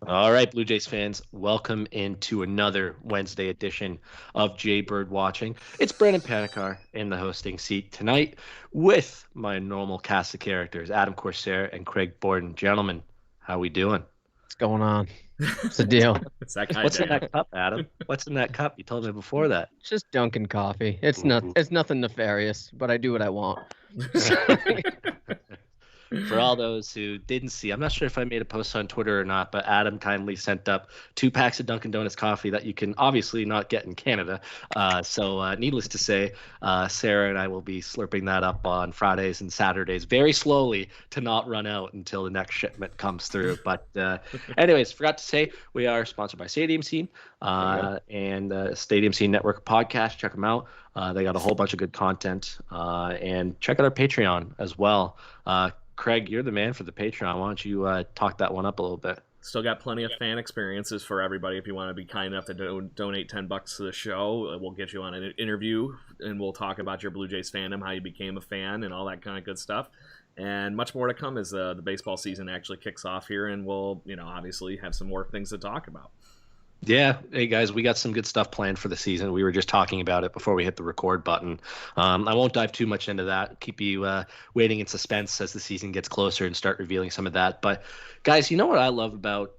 All right, Blue Jays fans, welcome into another Wednesday edition of Jay Bird Watching. It's Brandon Panikar in the hosting seat tonight with my normal cast of characters, Adam Corsair and Craig Borden. Gentlemen, how we doing? What's going on? What's the deal? It's that kind of What's in day. that cup, Adam? What's in that cup? You told me before that. It's just Dunkin' coffee. It's not. Ooh. It's nothing nefarious, but I do what I want. For all those who didn't see, I'm not sure if I made a post on Twitter or not, but Adam kindly sent up 2 packs of Dunkin' Donuts coffee that you can obviously not get in Canada. Needless to say, Sarah and I will be slurping that up on Fridays and Saturdays very slowly to not run out until the next shipment comes through. But, anyways, forgot to say we are sponsored by Stadium Scene and Stadium Scene Network podcast. Check them out. They got a whole bunch of good content, and check out our Patreon as well. Craig, you're the man for the Patreon. Why don't you talk that one up a little bit? Still got plenty of fan experiences for everybody. If you want to be kind enough to donate $10 to the show, we'll get you on an interview and we'll talk about your Blue Jays fandom, how you became a fan, and all that kind of good stuff. And much more to come as the baseball season actually kicks off here, and we'll, obviously have some more things to talk about. Yeah. Hey, guys, we got some good stuff planned for the season. We were just talking about it before we hit the record button. I won't dive too much into that. Keep you waiting in suspense as the season gets closer and start revealing some of that. But, guys, you know what I love about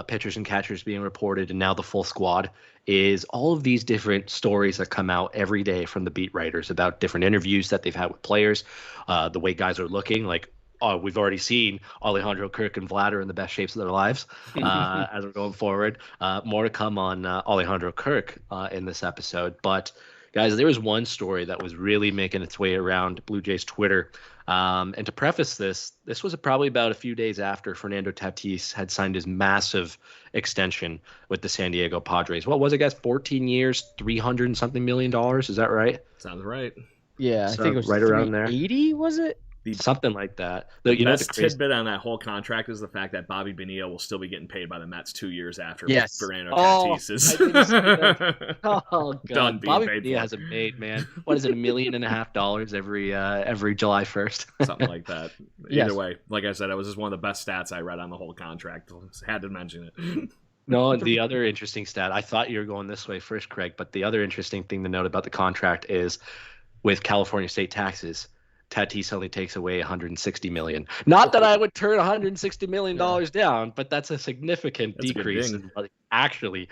pitchers and catchers being reported and now the full squad is all of these different stories that come out every day from the beat writers about different interviews that they've had with players, the way guys are looking. Like, we've already seen Alejandro Kirk and Vlad are in the best shapes of their lives as we're going forward. More to come on Alejandro Kirk in this episode. But, guys, there was one story that was really making its way around Blue Jays Twitter. And to preface this was probably about a few days after Fernando Tatis had signed his massive extension with the San Diego Padres. What was it, guys? 14 years, $300 and something million. Is that right? Sounds right. Yeah, I think it was right around there. 380. Was it? Something like that. The best tidbit on that whole contract is the fact that Bobby Bonilla will still be getting paid by the Mets 2 years after Fernando Tatis is Oh, God. done being Bobby paid Bonilla for. hasn't made, man. What is it, $1.5 million every July 1st? Something like that. Yes. Either way, like I said, it was just one of the best stats I read on the whole contract. Had to mention it. No, and the other interesting stat, I thought you were going this way first, Craig, but the other interesting thing to note about the contract is with California state taxes, Tatis only takes away $160 million. Not that I would turn $160 million down, but that's a significant decrease in actually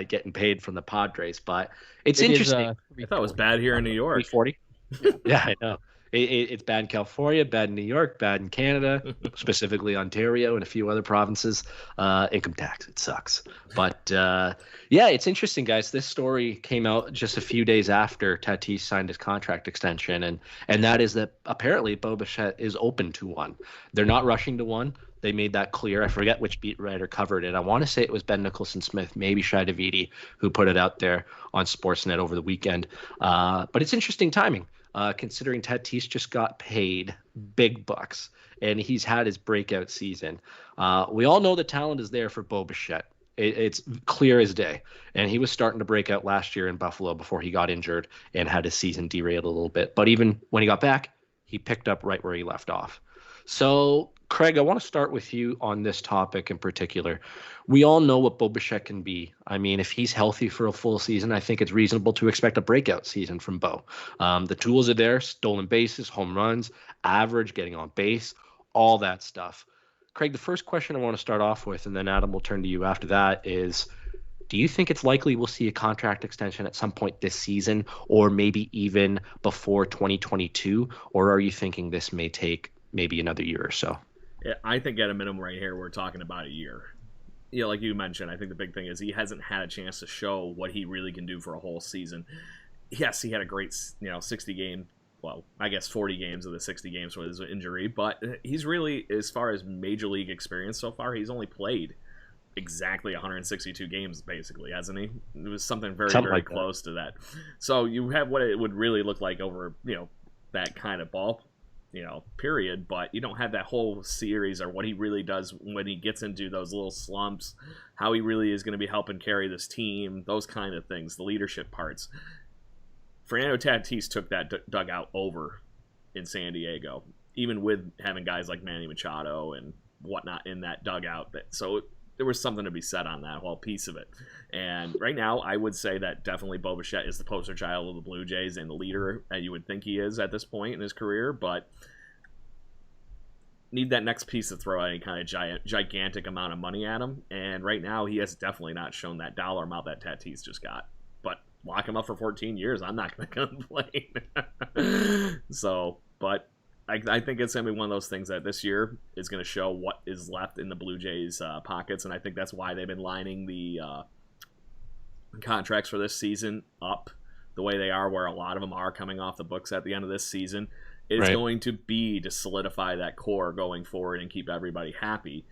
getting paid from the Padres. But it's interesting. I thought it was bad here in New York. 340. Yeah, I know. It's bad in California, bad in New York, bad in Canada, specifically Ontario and a few other provinces. Income tax, it sucks. But yeah, it's interesting, guys. This story came out just a few days after Tatis signed his contract extension, and that is that apparently Bo Bichette is open to one. They're not rushing to one. They made that clear. I forget which beat writer covered it. I want to say it was Ben Nicholson-Smith, maybe Shai Davidi, who put it out there on Sportsnet over the weekend. But it's interesting timing. Considering Tatis just got paid big bucks and he's had his breakout season. We all know the talent is there for Bo Bichette. It's clear as day. And he was starting to break out last year in Buffalo before he got injured and had his season derailed a little bit. But even when he got back, he picked up right where he left off. So, Craig, I want to start with you on this topic in particular. We all know what Bo Bichette can be. I mean, if he's healthy for a full season, I think it's reasonable to expect a breakout season from Bo. The tools are there: stolen bases, home runs, average, getting on base, all that stuff. Craig, the first question I want to start off with, and then Adam will turn to you after that, is do you think it's likely we'll see a contract extension at some point this season or maybe even before 2022? Or are you thinking this may take maybe another year or so? Yeah, I think at a minimum right here, we're talking about a year. Like you mentioned, I think the big thing is he hasn't had a chance to show what he really can do for a whole season. Yes, he had a great, 60 game, well, I guess 40 games of the 60 games with his injury, but he's really, as far as major league experience so far, he's only played exactly 162 games, basically, hasn't he? It was something very, very close to that. So you have what it would really look like over, that kind of ball period, but you don't have that whole series or what he really does when he gets into those little slumps, how he really is going to be helping carry this team, those kind of things, the leadership parts. Fernando Tatis took that dugout over in San Diego, even with having guys like Manny Machado and whatnot in that dugout. So there was something to be said on that whole piece of it. And right now, I would say that definitely Bo Bichette is the poster child of the Blue Jays and the leader you would think he is at this point in his career, but need that next piece to throw any kind of gigantic amount of money at him. And right now, he has definitely not shown that dollar amount that Tatis just got. But lock him up for 14 years, I'm not going to complain. So, but I think it's going to be one of those things that this year is going to show what is left in the Blue Jays' pockets, and I think that's why they've been lining the contracts for this season up the way they are, where a lot of them are coming off the books at the end of this season. Is going to be to solidify that core going forward and keep everybody happy.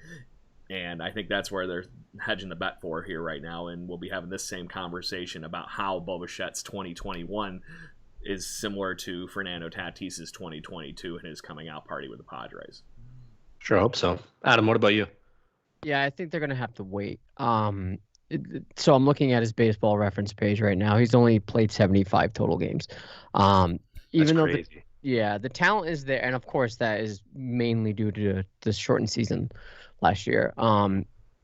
And I think that's where they're hedging the bet for here right now, and we'll be having this same conversation about how Bo Bichette's 2021 is similar to Fernando Tatis's 2022 and his coming out party with the Padres. Sure hope so. Adam, what about you? Yeah, I think they're going to have to wait. So I'm looking at his baseball reference page right now. He's only played 75 total games. Even though the talent is there, and of course that is mainly due to the shortened season last year.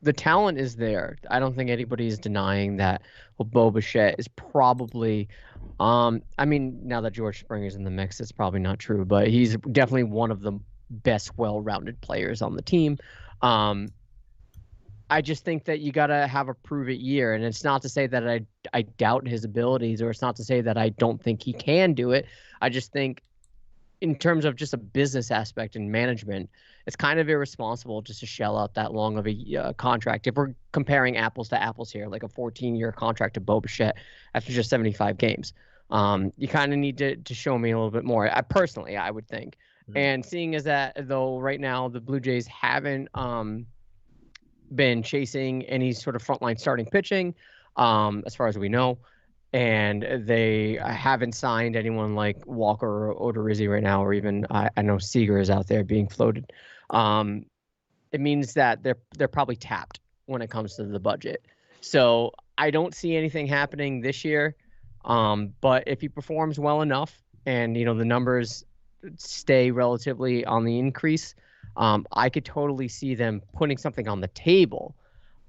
The talent is there. I don't think anybody is denying that. Well, Bo Bichette is probably, I mean, now that George Springer's in the mix, it's probably not true, but he's definitely one of the best well-rounded players on the team. I just think that you got to have a prove-it year, and it's not to say that I doubt his abilities, or it's not to say that I don't think he can do it. I just think in terms of just a business aspect and management, it's kind of irresponsible just to shell out that long of a contract. If we're comparing apples to apples here, like a 14-year contract to Bo Bichette after just 75 games, you kind of need to show me a little bit more. I would think. Mm-hmm. And seeing as that, though, right now the Blue Jays haven't been chasing any sort of frontline starting pitching, as far as we know. And they haven't signed anyone like Walker or Odorizzi right now, or even I know Seager is out there being floated. It means that they're probably tapped when it comes to the budget. So I don't see anything happening this year. But if he performs well enough and, the numbers stay relatively on the increase, I could totally see them putting something on the table.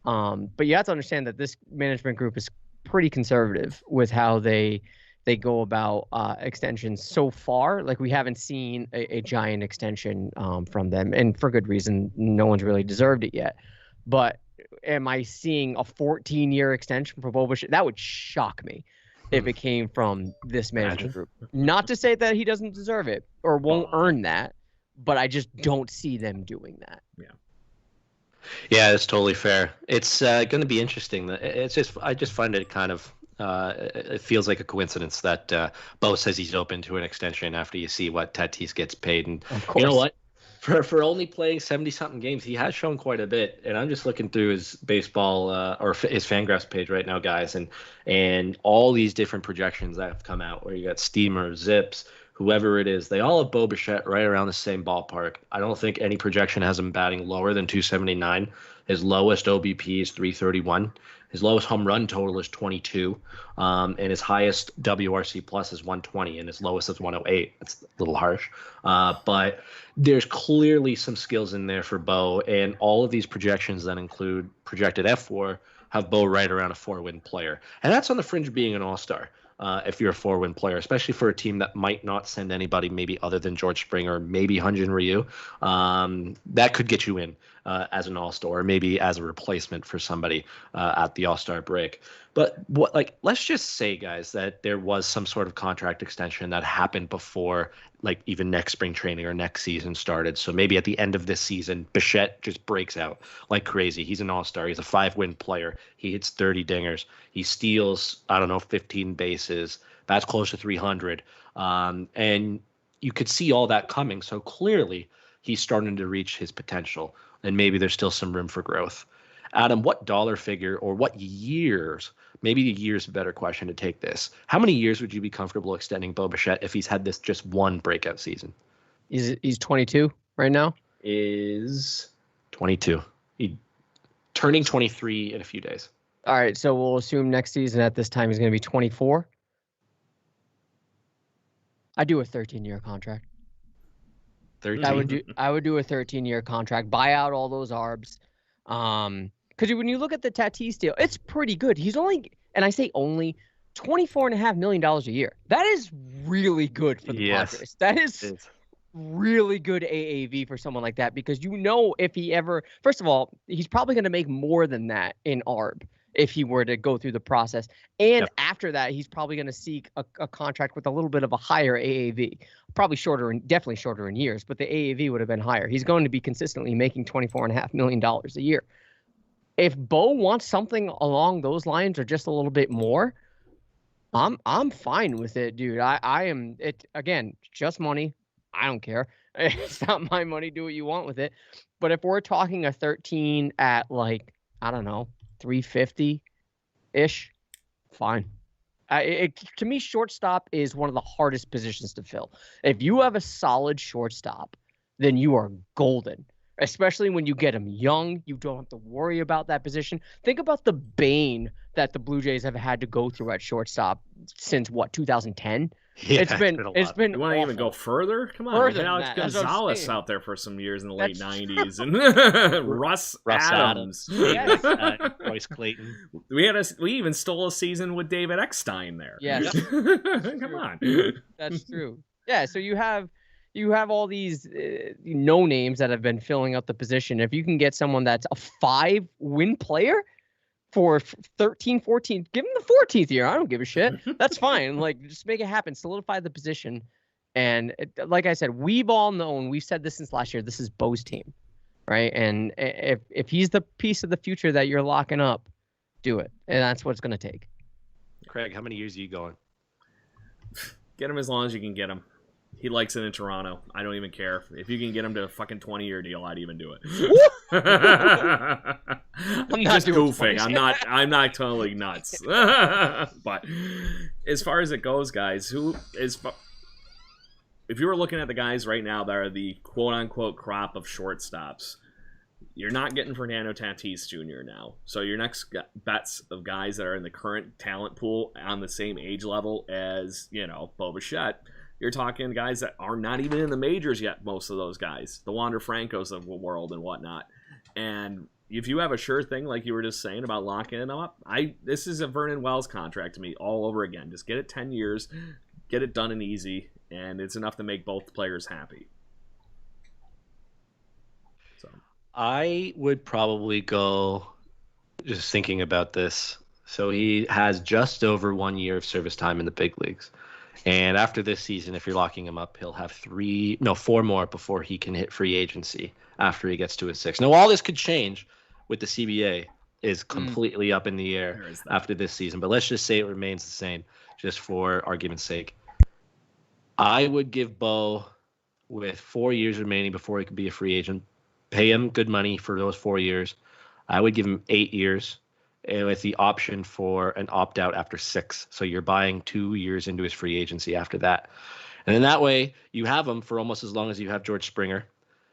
But you have to understand that this management group is pretty conservative with how they go about extensions so far. Like, we haven't seen a giant extension from them, and for good reason. No one's really deserved it yet. But am I seeing a 14-year extension for Bo Bichette? That would shock me if it came from this management group. Not to say that he doesn't deserve it or won't earn that, but I just don't see them doing that. Yeah, it's totally fair. It's going to be interesting. I just find it kind of it feels like a coincidence that Bo says he's open to an extension after you see what Tatis gets paid. And you know what? For only playing 70-something games, he has shown quite a bit. And I'm just looking through his baseball or his Fangraphs page right now, guys, and all these different projections that have come out where you got Steamer, Zips, whoever it is, they all have Bo Bichette right around the same ballpark. I don't think any projection has him batting lower than 279. His lowest OBP is 331. His lowest home run total is 22. And his highest WRC plus is 120, and his lowest is 108. That's a little harsh. But there's clearly some skills in there for Bo, and all of these projections that include projected F4 have Bo right around a 4-win player. And that's on the fringe of being an all-star. If you're a 4-win player, especially for a team that might not send anybody maybe other than George Springer, maybe Hyun-Jin Ryu, that could get you in as an all-star, or maybe as a replacement for somebody at the all-star break. But let's just say, guys, that there was some sort of contract extension that happened before, like, even next spring training or next season started. So maybe at the end of this season, Bichette just breaks out like crazy. He's an all-star. He's a 5-win player. He hits 30 dingers. He steals, 15 bases. That's close to 300. And you could see all that coming. So clearly he's starting to reach his potential, and maybe there's still some room for growth. Adam, what dollar figure or what years, maybe the year's a better question to take this. How many years would you be comfortable extending Bo Bichette if he's had this just one breakout season? He's 22 right now? Is 22. He's turning 23 in a few days. All right, so we'll assume next season at this time he's going to be 24. I do a 13-year contract. 13? I would do a 13-year contract, buy out all those ARBs, Because when you look at the Tatis deal, it's pretty good. He's only, and I say only, $24.5 million a year. That is really good for the Padres. That is really good AAV for someone like that, because if he ever, first of all, he's probably going to make more than that in ARB if he were to go through the process. And after that, he's probably going to seek a contract with a little bit of a higher AAV, probably shorter and definitely shorter in years, but the AAV would have been higher. He's going to be consistently making $24.5 million a year. If Bo wants something along those lines or just a little bit more, I'm fine with it, dude. I am, it again, just money. I don't care. It's not my money. Do what you want with it. But if we're talking a 13 at like, I don't know, 350-ish, fine. To me, shortstop is one of the hardest positions to fill. If you have a solid shortstop, then you are golden. Especially when you get him young, you don't have to worry about that position. Think about the bane that the Blue Jays have had to go through at shortstop since 2010. Yeah, it's been You want to even go further? Come on, we had Alex Gonzalez out there for some years in the late '90s, and Russ Adams, yes. Royce Clayton. We even stole a season with David Eckstein there. Yes, come on, that's true. Yeah, so you have all these no names that have been filling up the position. If you can get someone that's a 5-win player for 13, 14, give him the 14th year. I don't give a shit. That's fine. Like, just make it happen. Solidify the position. And like I said, we've all known, we've said this since last year, this is Bo's team, right? And if he's the piece of the future that you're locking up, do it. And that's what it's going to take. Craig, how many years are you going? Get him as long as you can get him. He likes it in Toronto. I don't even care. If you can get him to a fucking 20-year deal, I'd even do it. I'm not just goofing. I'm not totally nuts. But as far as it goes, guys, if you were looking at the guys right now that are the quote-unquote crop of shortstops, you're not getting Fernando Tatis Jr. now. So your next bets of guys that are in the current talent pool on the same age level as, Bo Bichette, you're talking guys that are not even in the majors yet, most of those guys. The Wander Francos of the world and whatnot. And if you have a sure thing, like you were just saying about locking it up, this is a Vernon Wells contract to me all over again. Just get it 10 years, get it done and easy, and it's enough to make both players happy. So I would probably go, just thinking about this, so he has just over 1 year of service time in the big leagues. And after this season, if you're locking him up, he'll have 4 more before he can hit free agency after he gets to his 6. Now, all this could change with the CBA is completely up in the air after this season. But let's just say it remains the same, just for argument's sake. I would give Bo, with 4 years remaining before he could be a free agent, pay him good money for those 4 years. I would give him 8 years. With the option for an opt-out after 6. So you're buying 2 years into his free agency after that. And then that way, you have him for almost as long as you have George Springer.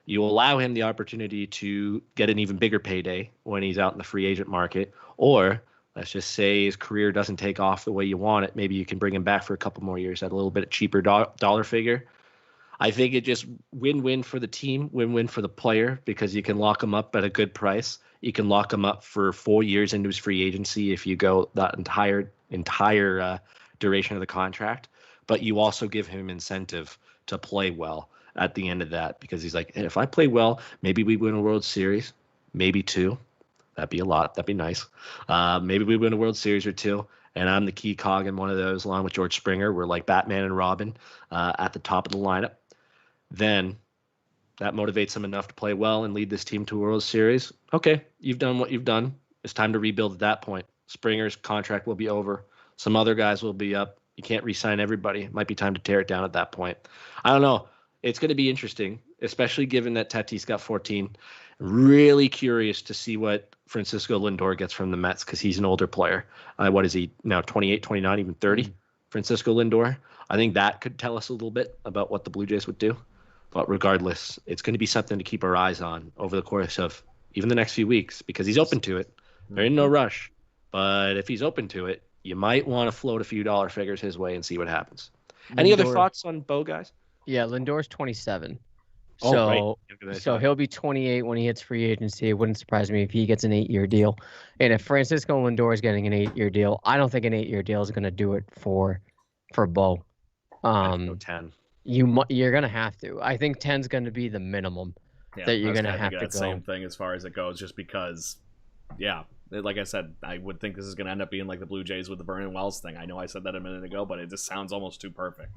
You allow him the opportunity to get an even bigger payday when he's out in the free agent market. Or, let's just say his career doesn't take off the way you want it. Maybe you can bring him back for a couple more years at a little bit cheaper dollar figure. I think it just win-win for the team, win-win for the player, because you can lock him up at a good price. You can lock him up for 4 years into his free agency if you go that entire duration of the contract. But you also give him incentive to play well at the end of that, because he's like, hey, if I play well, maybe we win a World Series, maybe 2. That'd be a lot. That'd be nice. Maybe we win a World Series or 2. And I'm the key cog in one of those, along with George Springer. We're like Batman and Robin at the top of the lineup. Then that motivates him enough to play well and lead this team to a World Series. Okay, you've done what you've done. It's time to rebuild at that point. Springer's contract will be over. Some other guys will be up. You can't re-sign everybody. It might be time to tear it down at that point. I don't know. It's going to be interesting, especially given that Tatis got 14. Really curious to see what Francisco Lindor gets from the Mets, because he's an older player. What is he now, 28, 29, even 30? Mm-hmm. Francisco Lindor. I think that could tell us a little bit about what the Blue Jays would do. But regardless, it's going to be something to keep our eyes on over the course of even the next few weeks, because he's open to it. There ain't no rush. But if he's open to it, you might want to float a few dollar figures his way and see what happens. Any other thoughts on Bo, guys? Yeah, Lindor's 27. So, Right. so he'll be 28 when he hits free agency. It wouldn't surprise me if he gets an 8-year deal. And if Francisco Lindor is getting an 8-year deal, I don't think an 8-year deal is going to do it for Bo. Go 10. You're going to have to. I think 10's going to be the minimum that you're going to have to that go. same thing as far as it goes, just because, yeah, like I said, I would think this is going to end up being like the Blue Jays with the Vernon Wells thing. I know I said that a minute ago, but it just sounds almost too perfect.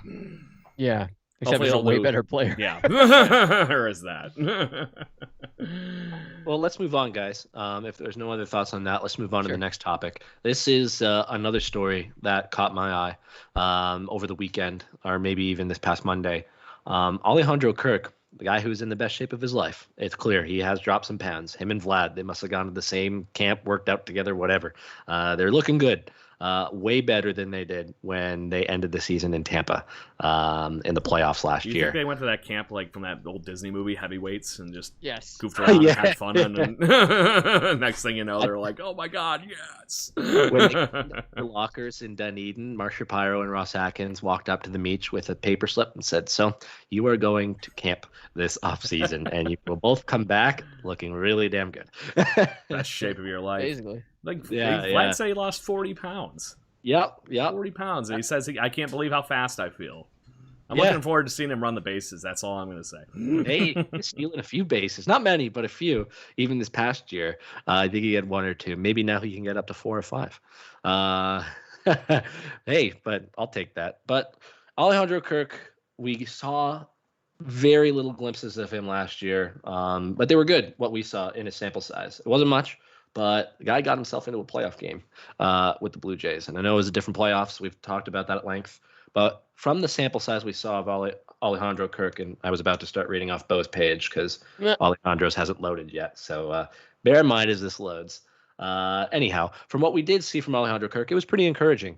Yeah. Except he's a way better player. Yeah. Or is that? Well, let's move on, guys. If there's no other thoughts on that, let's move on to the next topic. This is another story that caught my eye over the weekend, or maybe even this past Monday. Alejandro Kirk, the guy who's in the best shape of his life. It's clear he has dropped some pounds. Him and Vlad, they must have gone to the same camp, worked out together, whatever. They're looking good. Way better than they did when they ended the season in Tampa in the playoffs last year. You think they went to that camp like from that old Disney movie, Heavyweights, and just goofed around and had fun? And next thing you know, they're like, oh my God, yes. When they the lockers in Dunedin, Mark Shapiro and Ross Atkins walked up to the Meach with a paper slip and said, so you are going to camp this offseason, and you will both come back looking really damn good. Best shape of your life. Basically. Like, Vlad said he lost 40 pounds. Yep. 40 pounds. And he says, I can't believe how fast I feel. I'm looking forward to seeing him run the bases. That's all I'm going to say. Hey, he's stealing a few bases. Not many, but a few. Even this past year, I think he had 1 or 2. Maybe now he can get up to 4 or 5. Hey, but I'll take that. But Alejandro Kirk, we saw very little glimpses of him last year, but they were good, what we saw in his sample size. It wasn't much, but the guy got himself into a playoff game with the Blue Jays. And I know it was a different playoffs. We've talked about that at length. But from the sample size we saw of Alejandro Kirk, and I was about to start reading off Bo's page because Alejandro's hasn't loaded yet. So bear in mind as this loads. Anyhow, from what we did see from Alejandro Kirk, it was pretty encouraging.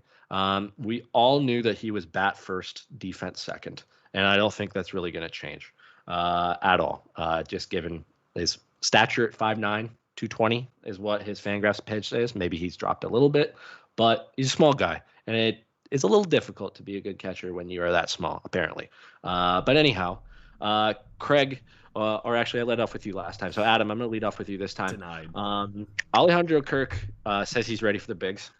We all knew that he was bat first, defense second. And I don't think that's really going to change at all, just given his stature at 5'9", 220 is what his Fangraphs page says. Maybe he's dropped a little bit, but he's a small guy, and it is a little difficult to be a good catcher when you are that small, apparently. But anyhow, Craig, or actually I led off with you last time. So Adam, I'm going to lead off with you this time. Denied. Alejandro Kirk says he's ready for the bigs.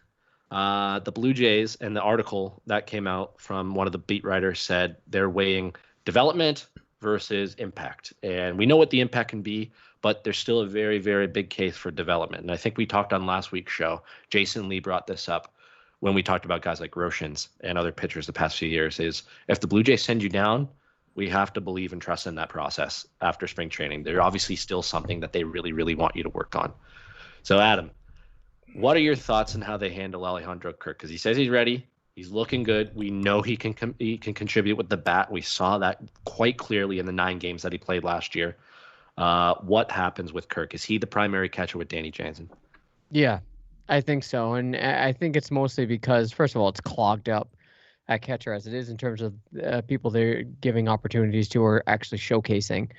The Blue Jays and the article that came out from one of the beat writers said they're weighing development versus impact. And we know what the impact can be, but there's still a very, very big case for development. And I think we talked on last week's show. Jason Lee brought this up when we talked about guys like Roshins and other pitchers the past few years, is if the Blue Jays send you down, we have to believe and trust in that process after spring training. They're obviously still something that they really, really want you to work on. So Adam, what are your thoughts on how they handle Alejandro Kirk? Because he says he's ready. He's looking good. We know he can contribute with the bat. We saw that quite clearly in the 9 games that he played last year. What happens with Kirk? Is he the primary catcher with Danny Jansen? Yeah, I think so. And I think it's mostly because, first of all, it's clogged up at catcher as it is in terms of people they're giving opportunities to or actually showcasing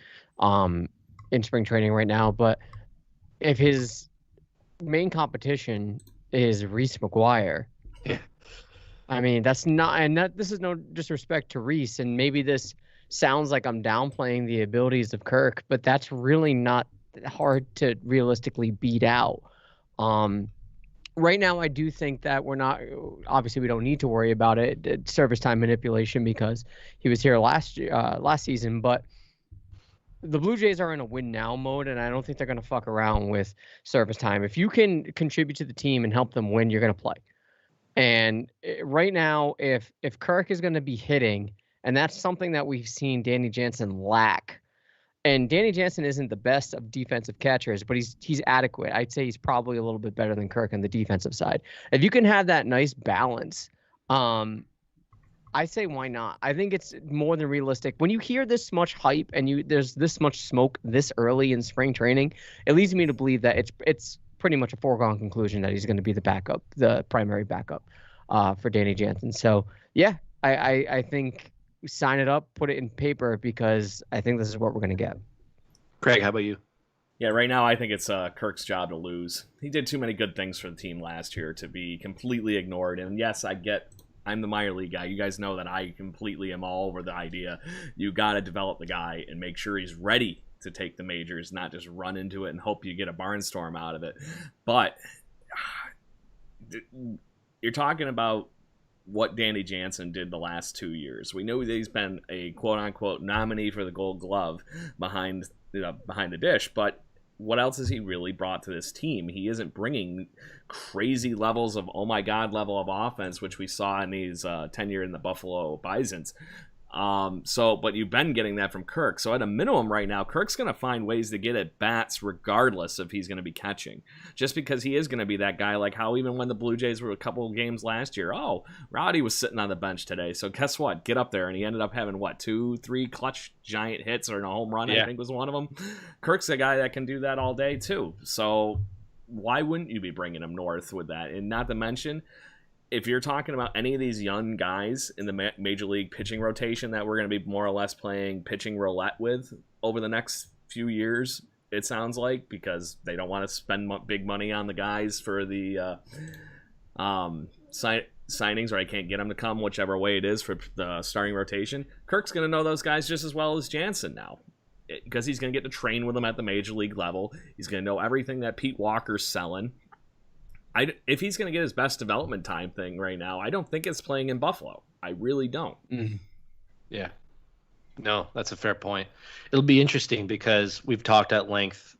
in spring training right now. But if his main competition is Reese McGuire, I mean, that's not, and this is no disrespect to Reese, and maybe this sounds like I'm downplaying the abilities of Kirk, but that's really not hard to realistically beat out. Right now, I do think that we don't need to worry about it, service time manipulation, because he was here last season, but the Blue Jays are in a win now mode, and I don't think they're going to fuck around with service time. If you can contribute to the team and help them win, you're going to play. And right now, if Kirk is going to be hitting, and that's something that we've seen Danny Jansen lack, and Danny Jansen isn't the best of defensive catchers, but he's adequate. I'd say he's probably a little bit better than Kirk on the defensive side. If you can have that nice balance, I say why not? I think it's more than realistic. When you hear this much hype and there's this much smoke this early in spring training, it leads me to believe that it's pretty much a foregone conclusion that he's going to be the primary backup for Danny Jansen. So yeah, I think sign it up, put it in paper, because I think this is what we're going to get. Craig, how about you? Yeah, right now I think it's Kirk's job to lose. He did too many good things for the team last year to be completely ignored. And yes, I get I'm the minor league guy. You guys know that I completely am all over the idea. You got to develop the guy and make sure he's ready to take the majors, not just run into it and hope you get a barnstorm out of it. But you're talking about what Danny Jansen did the last 2 years. We know that he's been a quote-unquote nominee for the Gold Glove behind the dish, but what else has he really brought to this team? He isn't bringing crazy levels of, oh my God, level of offense, which we saw in his tenure in the Buffalo Bisons. But you've been getting that from Kirk. So at a minimum right now, Kirk's going to find ways to get at bats regardless if he's going to be catching. Just because he is going to be that guy, like how even when the Blue Jays were a couple of games last year, Rowdy was sitting on the bench today. So guess what? Get up there. And he ended up having, 2-3 clutch giant hits or a home run, I think was one of them. Kirk's a guy that can do that all day too. So why wouldn't you be bringing him north with that? And not to mention, if you're talking about any of these young guys in the major league pitching rotation that we're going to be more or less playing pitching roulette with over the next few years, it sounds like, because they don't want to spend big money on the guys for the signings, or I can't get them to come, whichever way it is for the starting rotation. Kirk's going to know those guys just as well as Jansen now, because he's going to get to train with them at the major league level. He's going to know everything that Pete Walker's selling. If he's going to get his best development time thing right now, I don't think it's playing in Buffalo. I really don't. Mm-hmm. Yeah. No, that's a fair point. It'll be interesting because we've talked at length,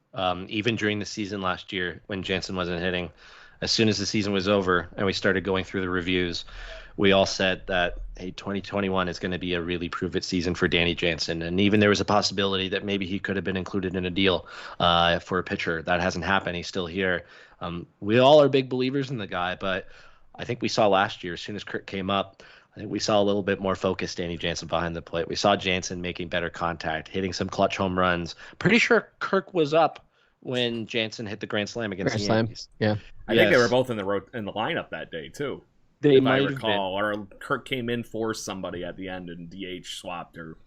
even during the season last year when Jansen wasn't hitting. As soon as the season was over and we started going through the reviews, we all said that, hey, 2021 is going to be a really prove-it season for Danny Jansen. And even there was a possibility that maybe he could have been included in a deal for a pitcher. That hasn't happened. He's still here. We all are big believers in the guy, but I think we saw last year, as soon as Kirk came up, I think we saw a little bit more focused Danny Jansen behind the plate. We saw Jansen making better contact, hitting some clutch home runs. Pretty sure Kirk was up when Jansen hit the grand slam against the Yankees. Yeah, I think they were both in the lineup that day too. They if might I recall, have been. Or Kirk came in for somebody at the end and DH swapped or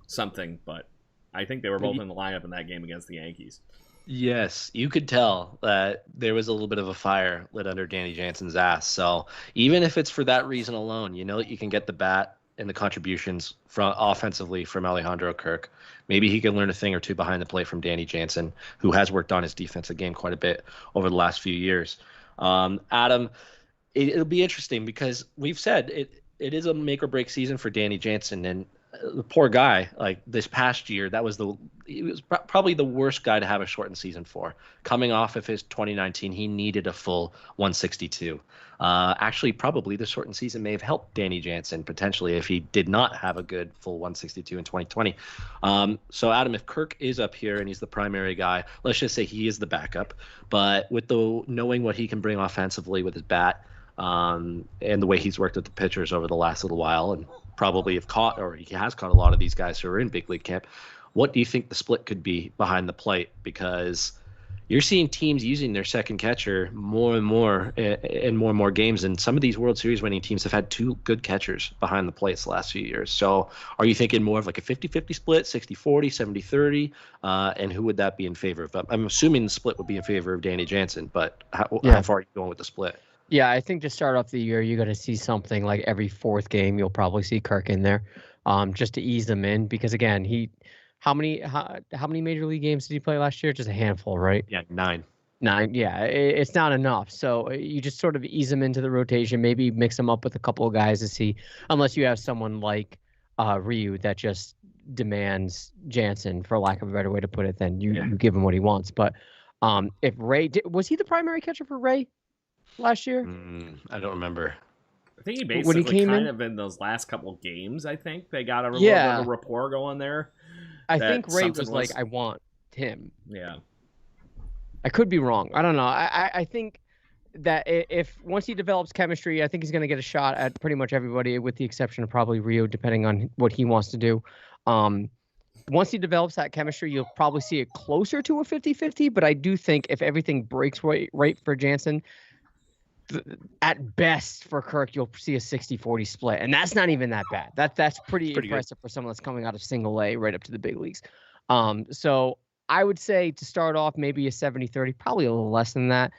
something. But I think they were both in the lineup in that game against the Yankees. Yes, you could tell that there was a little bit of a fire lit under Danny Jansen's ass. So even if it's for that reason alone, you know that you can get the bat and the contributions from offensively from Alejandro Kirk. Maybe he can learn a thing or two behind the plate from Danny Jansen, who has worked on his defensive game quite a bit over the last few years. Adam, it'll be interesting because we've said it is a make or break season for Danny Jansen, and the poor guy, like this past year, he was probably the worst guy to have a shortened season for. Coming off of his 2019, he needed a full 162. Actually, probably the shortened season may have helped Danny Jansen potentially if he did not have a good full 162 in 2020. So, Adam, if Kirk is up here and he's the primary guy, let's just say he is the backup. But with knowing what he can bring offensively with his bat, and the way he's worked with the pitchers over the last little while, and probably he has caught a lot of these guys who are in big league camp, what do you think the split could be behind the plate? Because you're seeing teams using their second catcher more and more in more and more games, and some of these World Series winning teams have had two good catchers behind the plates the last few years. So are you thinking more of like a 50-50 split, 60-40, 70-30, and who would that be in favor of? I'm assuming the split would be in favor of Danny Jansen, but how far are you going with the split? Yeah, I think to start off the year, you're going to see something like every fourth game, you'll probably see Kirk in there, just to ease them in. Because again, how many major league games did he play last year? Just a handful, right? Yeah, 9. 9. Yeah, it's not enough. So you just sort of ease him into the rotation, maybe mix him up with a couple of guys to see, unless you have someone like Ryu that just demands Jansen, for lack of a better way to put it, then you give him what he wants. But if Ray, was he the primary catcher for Ray last year? I don't remember. I think he basically in those last couple of games, I think they got a little bit of a rapport going there. I think Ray was like, I want him. Yeah. I could be wrong. I don't know. I think that if once he develops chemistry, I think he's going to get a shot at pretty much everybody, with the exception of probably Rio, depending on what he wants to do. Once he develops that chemistry, you'll probably see it closer to a 50-50, but I do think if everything breaks right for Jansen, at best for Kirk, you'll see a 60-40 split, and that's not even that bad. That's pretty impressive for someone that's coming out of single A right up to the big leagues. So I would say to start off, maybe a 70-30, probably a little less than that.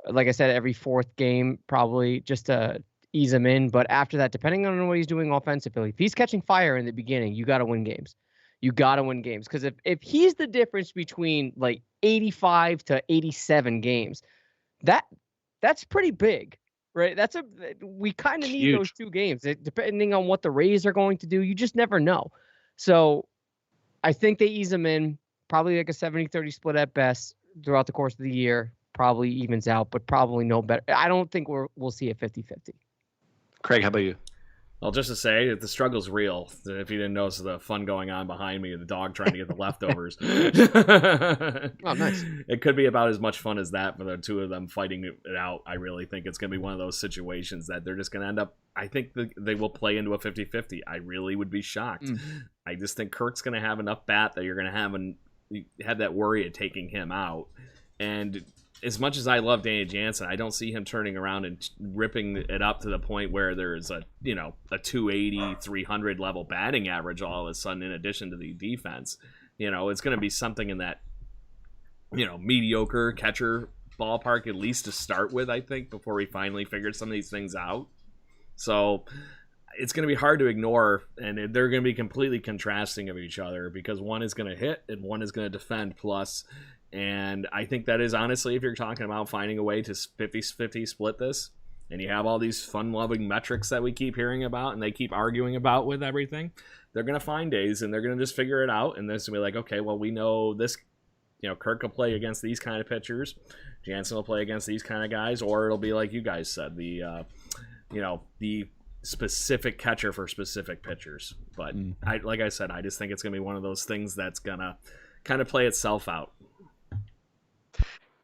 Like I said, every fourth game, probably just to ease him in. But after that, depending on what he's doing offensively, if he's catching fire in the beginning, you got to win games. You got to win games. Because if he's the difference between like 85 to 87 games, that's pretty big, right? We kind of need those two games. Depending on what the Rays are going to do, you just never know. So I think they ease him in, probably like a 70-30 split at best throughout the course of the year. Probably evens out, but probably no better. I don't think we'll see a 50-50. Craig, how about you? Well, just to say, the struggle's real. If you didn't notice the fun going on behind me, the dog trying to get the leftovers. Oh, nice. It could be about as much fun as that for the two of them fighting it out. I really think it's going to be one of those situations that they're just going to end up, I think they will play into a 50-50. I really would be shocked. I just think Kirk's going to have enough bat that you're going to have that worry of taking him out. And as much as I love Danny Jansen, I don't see him turning around and ripping it up to the point where there's a 280, 300 level batting average all of a sudden in addition to the defense. It's going to be something in that, mediocre catcher ballpark, at least to start with, I think, before we finally figure some of these things out. So it's going to be hard to ignore, and they're going to be completely contrasting of each other because one is going to hit and one is going to defend plus. And I think that is honestly, if you're talking about finding a way to 50-50 split this, and you have all these fun-loving metrics that we keep hearing about and they keep arguing about with everything, they're going to find days and they're going to just figure it out. And this will be like, okay, well, we know this, Kirk will play against these kind of pitchers. Jansen will play against these kind of guys. Or it'll be like you guys said, the specific catcher for specific pitchers. But like I said, I just think it's going to be one of those things that's going to kind of play itself out.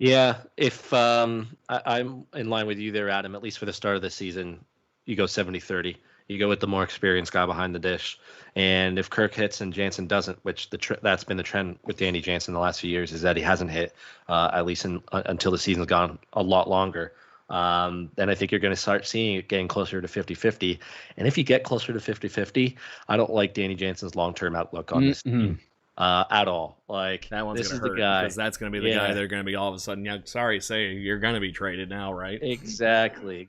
Yeah, if I'm in line with you there, Adam, at least for the start of the season, you go 70-30. You go with the more experienced guy behind the dish. And if Kirk hits and Jansen doesn't, which that's been the trend with Danny Jansen the last few years, is that he hasn't hit, at least until the season's gone a lot longer. Then I think you're going to start seeing it getting closer to 50-50. And if you get closer to 50-50, I don't like Danny Jansen's long-term outlook on this team. At all. Like, that one's this gonna is hurt the guy, because that's going to be the guy they're going to be all of a sudden, say you're going to be traded now, right? Exactly.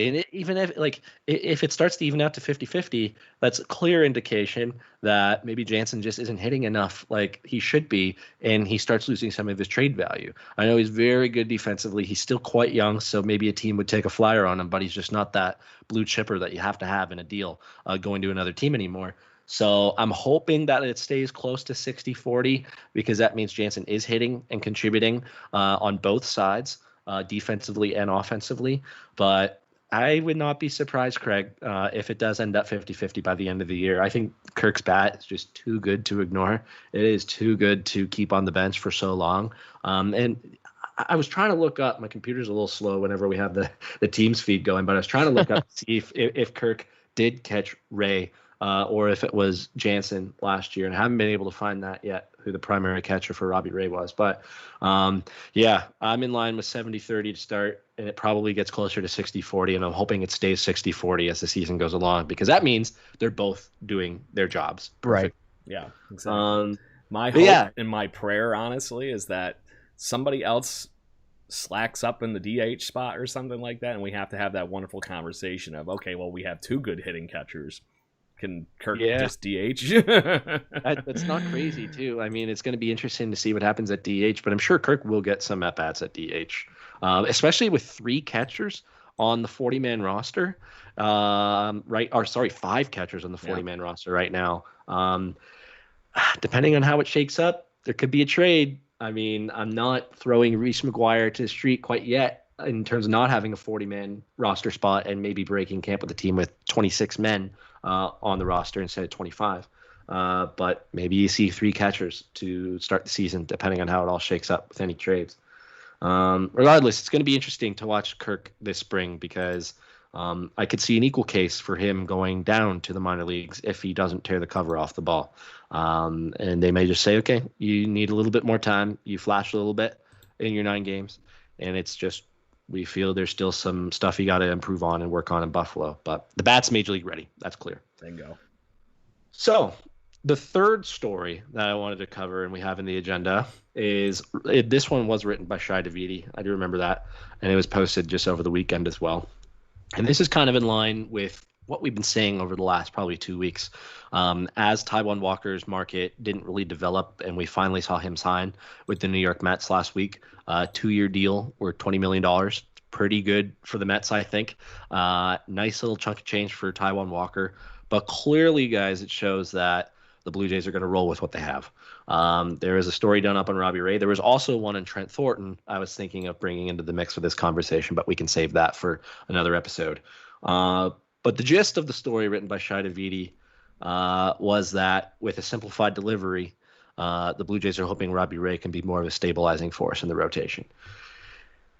And even if it starts to even out to 50-50, that's a clear indication that maybe Jansen just isn't hitting enough like he should be, and he starts losing some of his trade value. I know he's very good defensively. He's still quite young, so maybe a team would take a flyer on him, but he's just not that blue chipper that you have to have in a deal going to another team anymore. So I'm hoping that it stays close to 60-40 because that means Jansen is hitting and contributing on both sides, defensively and offensively. But I would not be surprised, Craig, if it does end up 50-50 by the end of the year. I think Kirk's bat is just too good to ignore. It is too good to keep on the bench for so long. And I was trying to look up. My computer's a little slow whenever we have the Teams feed going, but I was trying to look up to see if Kirk did catch Ray or if it was Jansen last year, and I haven't been able to find that yet, who the primary catcher for Robbie Ray was. But, I'm in line with 70-30 to start, and it probably gets closer to 60-40, and I'm hoping it stays 60-40 as the season goes along, because that means they're both doing their jobs. Right. Yeah, exactly. My hope and my prayer, honestly, is that somebody else slacks up in the DH spot or something like that, and we have to have that wonderful conversation of, okay, well, we have two good hitting catchers. Can Kirk just DH? That's not crazy, too. I mean, it's going to be interesting to see what happens at DH, but I'm sure Kirk will get some at-bats at DH, especially with three catchers on the 40-man roster. 5 catchers on the 40-man roster right now. Depending on how it shakes up, there could be a trade. I mean, I'm not throwing Reese McGuire to the street quite yet in terms of not having a 40-man roster spot and maybe breaking camp with a team with 26 men on the roster instead of 25. But maybe you see 3 catchers to start the season, depending on how it all shakes up with any trades. Regardless, it's going to be interesting to watch Kirk this spring because I could see an equal case for him going down to the minor leagues if he doesn't tear the cover off the ball. And they may just say, okay, you need a little bit more time. You flashed a little bit in your 9 games. And it's just, we feel there's still some stuff you got to improve on and work on in Buffalo. But the bat's Major League ready. That's clear. Bingo. So the third story that I wanted to cover and we have in the agenda is this one was written by Shai Davidi. I do remember that. And it was posted just over the weekend as well. And this is kind of in line with what we've been saying over the last probably 2 weeks. As Taijuan Walker's market didn't really develop, and we finally saw him sign with the New York Mets last week, 2-year deal worth $20 million. Pretty good for the Mets, I think. Nice little chunk of change for Taijuan Walker. But clearly, guys, it shows that the Blue Jays are going to roll with what they have. There is a story done up on Robbie Ray. There was also one in Trent Thornton I was thinking of bringing into the mix for this conversation, but we can save that for another episode. But the gist of the story written by Shai Davidi was that with a simplified delivery, the Blue Jays are hoping Robbie Ray can be more of a stabilizing force in the rotation.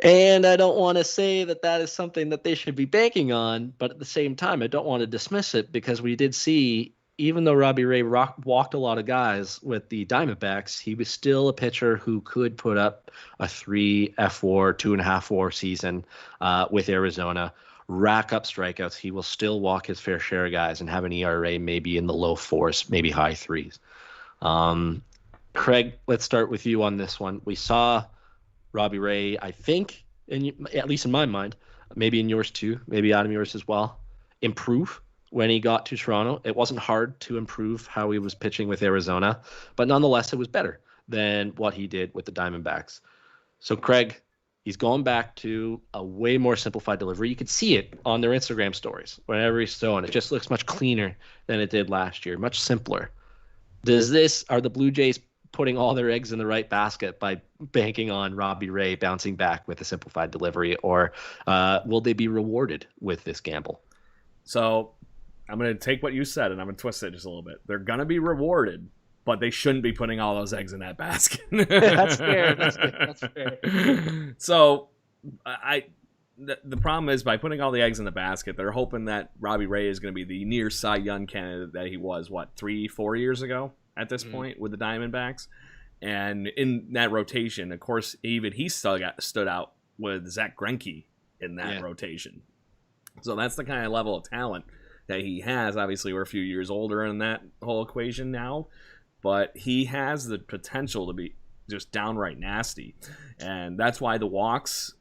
And I don't want to say that that is something that they should be banking on, but at the same time, I don't want to dismiss it because we did see, even though Robbie Ray walked a lot of guys with the Diamondbacks, he was still a pitcher who could put up a 3 F4, 2.5 WAR season with Arizona, rack up strikeouts. He will still walk his fair share of guys and have an ERA maybe in the low 4s, maybe high 3s. Craig, let's start with you on this one. We saw Robbie Ray, I think, at least in my mind, maybe in yours too, maybe Adam yours as well, improve when he got to Toronto. It wasn't hard to improve how he was pitching with Arizona, but nonetheless, it was better than what he did with the Diamondbacks. So, Craig, he's going back to a way more simplified delivery. You could see it on their Instagram stories whenever he's throwing. It just looks much cleaner than it did last year, much simpler. Are the Blue Jays putting all their eggs in the right basket by banking on Robbie Ray bouncing back with a simplified delivery, or will they be rewarded with this gamble? So I'm going to take what you said and I'm going to twist it just a little bit. They're going to be rewarded, but they shouldn't be putting all those eggs in that basket. That's fair. That's fair. So the problem is, by putting all the eggs in the basket, they're hoping that Robbie Ray is going to be the near Cy Young candidate that he was, 3-4 years ago at this point with the Diamondbacks. And in that rotation, of course, even he stood out with Zach Greinke in that rotation. So that's the kind of level of talent that he has. Obviously, we're a few years older in that whole equation now, but he has the potential to be just downright nasty. And that's why the walks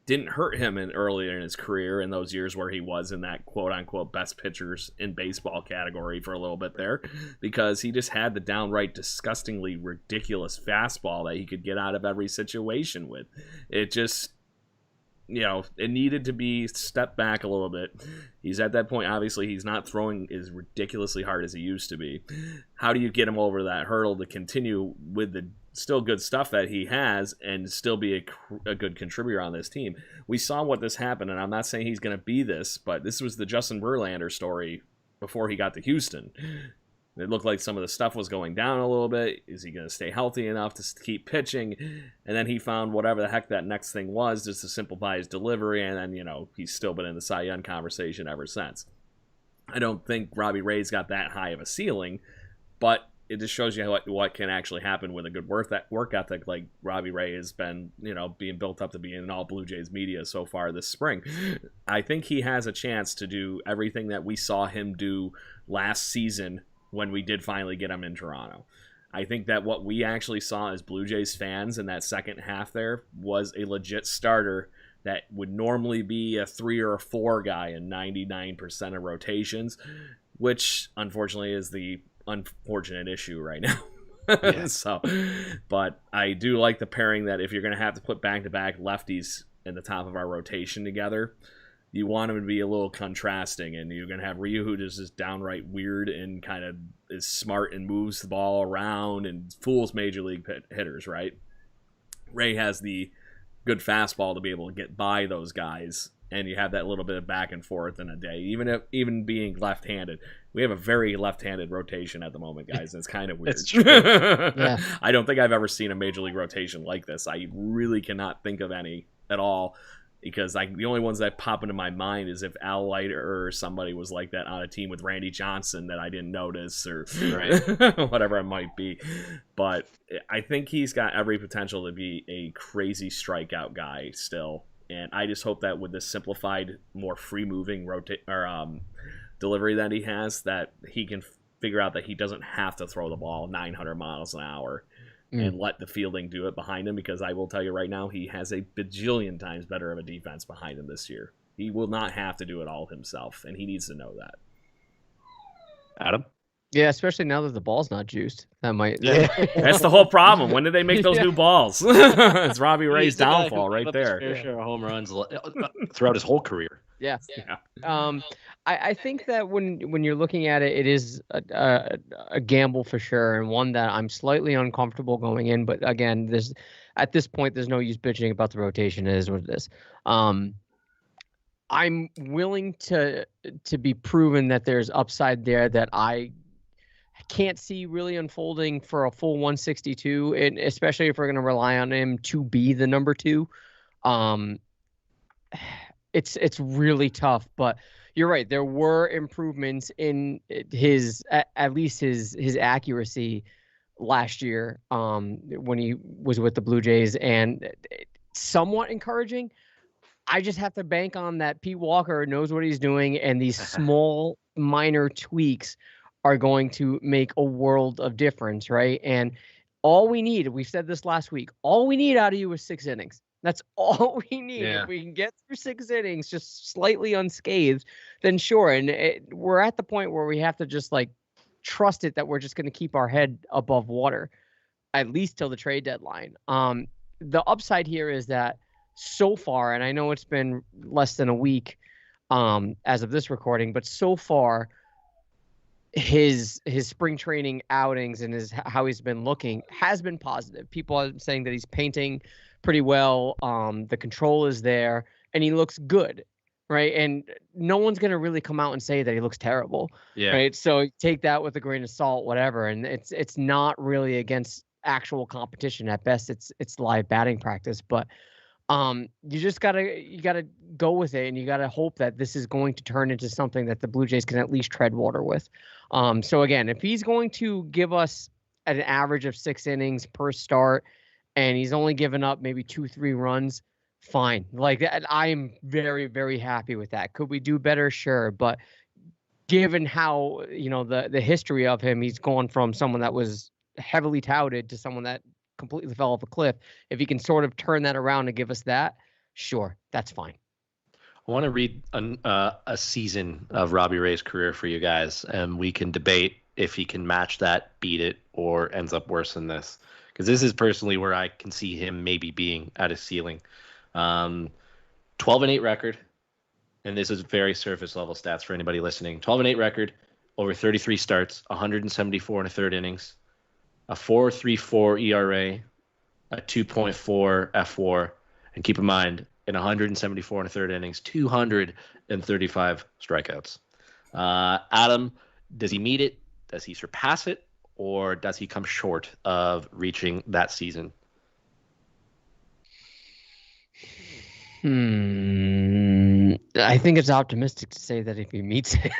didn't hurt him earlier in his career, in those years where he was in that quote-unquote best pitchers in baseball category for a little bit there, because he just had the downright disgustingly ridiculous fastball that he could get out of every situation with. It just, it needed to be stepped back a little bit. He's at that point, obviously, he's not throwing as ridiculously hard as he used to be. How do you get him over that hurdle to continue with the still good stuff that he has and still be a good contributor on this team? We saw what this happened, and I'm not saying he's going to be this, but this was the Justin Verlander story before he got to Houston. It looked like some of the stuff was going down a little bit. Is he going to stay healthy enough to keep pitching? And then he found whatever the heck that next thing was, just to simplify his delivery, and then, he's still been in the Cy Young conversation ever since. I don't think Robbie Ray's got that high of a ceiling, but it just shows you what can actually happen with a good work ethic like Robbie Ray has been, being built up to be in all Blue Jays media so far this spring. I think he has a chance to do everything that we saw him do last season when we did finally get him in Toronto. I think that what we actually saw as Blue Jays fans in that second half there was a legit starter that would normally be a 3 or a 4 guy in 99% of rotations, which unfortunately is the unfortunate issue right now. But I do like the pairing that if you're going to have to put back-to-back lefties in the top of our rotation together, you want them to be a little contrasting, and you're going to have Ryu, who is just downright weird and kind of is smart and moves the ball around and fools major league hitters, right? Ray has the good fastball to be able to get by those guys, and you have that little bit of back and forth in a day, even being left-handed. We have a very left-handed rotation at the moment, guys, and it's kind of weird. That's true. Yeah. I don't think I've ever seen a major league rotation like this. I really cannot think of any at all, because the only ones that pop into my mind is if Al Leiter or somebody was like that on a team with Randy Johnson that I didn't notice, or whatever it might be. But I think he's got every potential to be a crazy strikeout guy still. And I just hope that with this simplified, more free-moving delivery that he has, that he can figure out that he doesn't have to throw the ball 900 miles an hour and let the fielding do it behind him, because I will tell you right now, he has a bajillion times better of a defense behind him this year. He will not have to do it all himself, and he needs to know that. Adam? Yeah, especially now that the ball's not juiced. That might. Yeah. That's the whole problem. When did they make those new balls? It's Robbie Ray's He's the guy who downfall gave right up his there. fair share of home runs throughout his whole career. Yeah. Yeah. I think that when you're looking at it, it is a gamble for sure, and one that I'm slightly uncomfortable going in. But again, at this point, there's no use bitching about the rotation. It is what it is. I'm willing to be proven that there's upside there that I can't see really unfolding for a full 162, and especially if we're going to rely on him to be the number 2. It's really tough, but you're right. There were improvements in his at least his accuracy last year when he was with the Blue Jays, and somewhat encouraging. I just have to bank on that Pete Walker knows what he's doing, and these small minor tweaks are going to make a world of difference, right? And all we need, we said this last week, all we need out of you is 6 innings. That's all we need. Yeah. If we can get through 6 innings just slightly unscathed, then sure. And we're at the point where we have to just like trust it that we're just going to keep our head above water, at least till the trade deadline. The upside here is that so far, and I know it's been less than a week as of this recording, but so far his spring training outings and how he's been looking has been positive. People are saying that he's painting pretty well. The control is there and he looks good. Right. And no one's going to really come out and say that he looks terrible. Yeah. Right. So take that with a grain of salt, whatever. And it's not really against actual competition. At best, it's live batting practice. But you just gotta go with it, and you gotta hope that this is going to turn into something that the Blue Jays can at least tread water with. So again, if he's going to give us an average of 6 innings per start, and he's only given up maybe 2-3 runs, fine. Like I am very, very happy with that. Could we do better? Sure, but given how the history of him, he's gone from someone that was heavily touted to someone that completely fell off a cliff. If he can sort of turn that around and give us that, sure, that's fine. I want to read a season of Robbie Ray's career for you guys, and we can debate if he can match that, beat it, or ends up worse than this. Because this is personally where I can see him maybe being at his ceiling. 12-8 record, and this is very surface level stats for anybody listening. 12-8 record, over 33 starts, 174 and a third innings, a 4.34 ERA, a 2.4 FWAR, and keep in mind, in 174 and a third innings, 235 strikeouts. Adam, does he meet it? Does he surpass it? Or does he come short of reaching that season? I think it's optimistic to say that if he meets it.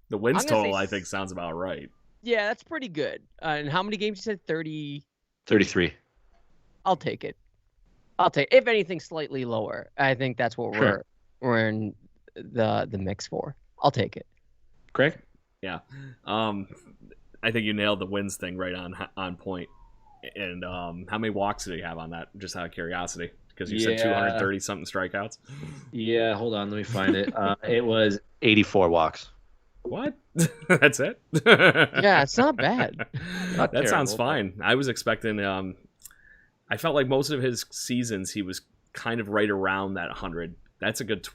The wins total, I think, sounds about right. Yeah, that's pretty good. And how many games you said? 30? 33. I'll take it. If anything, slightly lower. I think that's what we're in the mix for. I'll take it. Craig? Yeah. I think you nailed the wins thing right on point. And how many walks did he have on that? Just out of curiosity, because you said 230 something strikeouts. Yeah, hold on, let me find it. It was 84 walks. What? That's it? Yeah, it's not bad. That terrible. Sounds fine. I was expecting. I felt like most of his seasons he was kind of right around that 100. That's a good,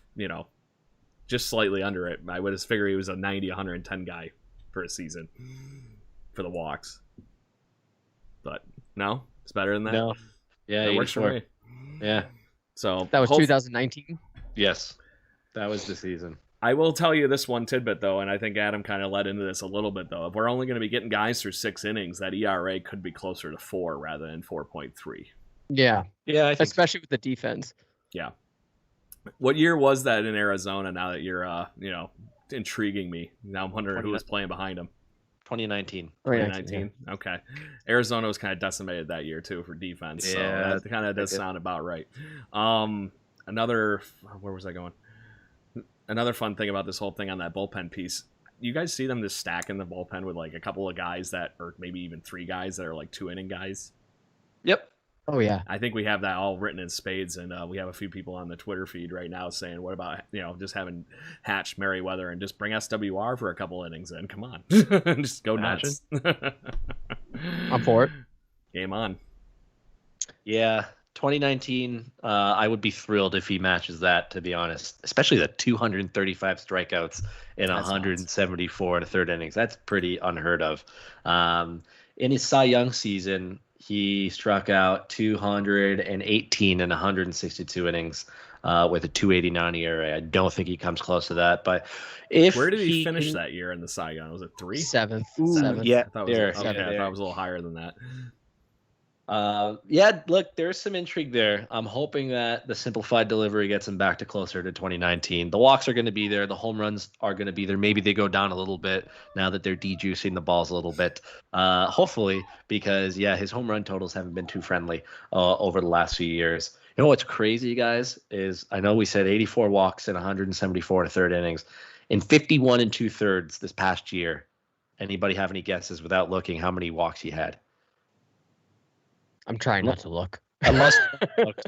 just slightly under it. I would have figured he was a 90, 110 guy for a season for the walks. But no, it's better than that. No, yeah, it works for me. Yeah. So that was 2019. Yes, that was the season. I will tell you this one tidbit though, and I think Adam kind of led into this a little bit though. If we're only going to be getting guys through 6 innings, that ERA could be closer to 4 rather than 4.3. Yeah, yeah, especially with the defense. Yeah. What year was that in Arizona? Now that you're, intriguing me. Now I'm wondering who was playing behind him. 2019. 2019. Yeah. Okay. Arizona was kind of decimated that year too for defense. Yeah, so that kind of does sound about right. Where was I going? Another fun thing about this whole thing on that bullpen piece, you guys see them just stacking the bullpen with like a couple of guys that, or maybe even 3 guys that are like 2 inning guys. Yep. Oh yeah. I think we have that all written in spades, and we have a few people on the Twitter feed right now saying, "What about just having Hatch, Merriweather, and just bring SWR for a couple innings? And come on, just go nuts." I'm for it. Game on. Yeah, 2019. I would be thrilled if he matches that. To be honest, especially the 235 strikeouts in 174 and a third innings. That's pretty unheard of. In his Cy Young season, he struck out 218 in 162 innings with a 2.89 ERA. I don't think he comes close to that. But where did he finish that year in the Cy Young? Was it 3? Seventh. Yeah, I thought it was a little higher than that. Yeah, look, there's some intrigue there. I'm hoping that the simplified delivery gets him back to closer to 2019. The walks are going to be there. The home runs are going to be there. Maybe they go down a little bit now that they're de-juicing the balls a little bit. Hopefully, because, yeah, his home run totals haven't been too friendly over the last few years. You know what's crazy, guys, is I know we said 84 walks in 174 and a third innings. In 51 and 2/3 this past year, anybody have any guesses without looking how many walks he had? I'm trying not to look. I must look.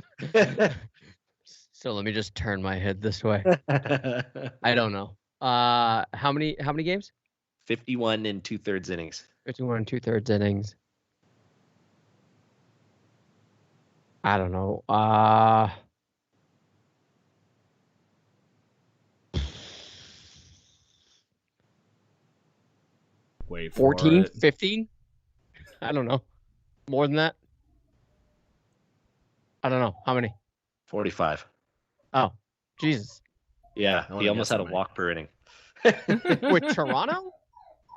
So let me just turn my head this way. I don't know. How many games? 51 and 2/3 innings. 51 and 2/3 innings. I don't know. Wait, 14, 15? I don't know. More than that? I don't know. How many? 45. Oh, Jesus. Yeah, he almost had a walk per inning. With Toronto?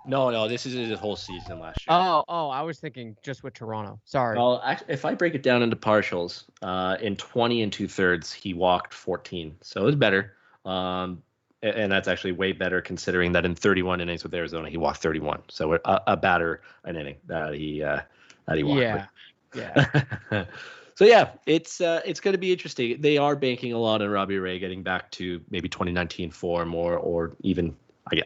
No, this is his whole season last year. Oh, I was thinking just with Toronto. Sorry. Well, actually, if I break it down into partials, in 20 and 2/3, he walked 14. So it was better. And that's actually way better considering that in 31 innings with Arizona, he walked 31. So a batter an inning that he walked. Yeah. So yeah, it's going to be interesting. They are banking a lot on Robbie Ray getting back to maybe 2019 form or even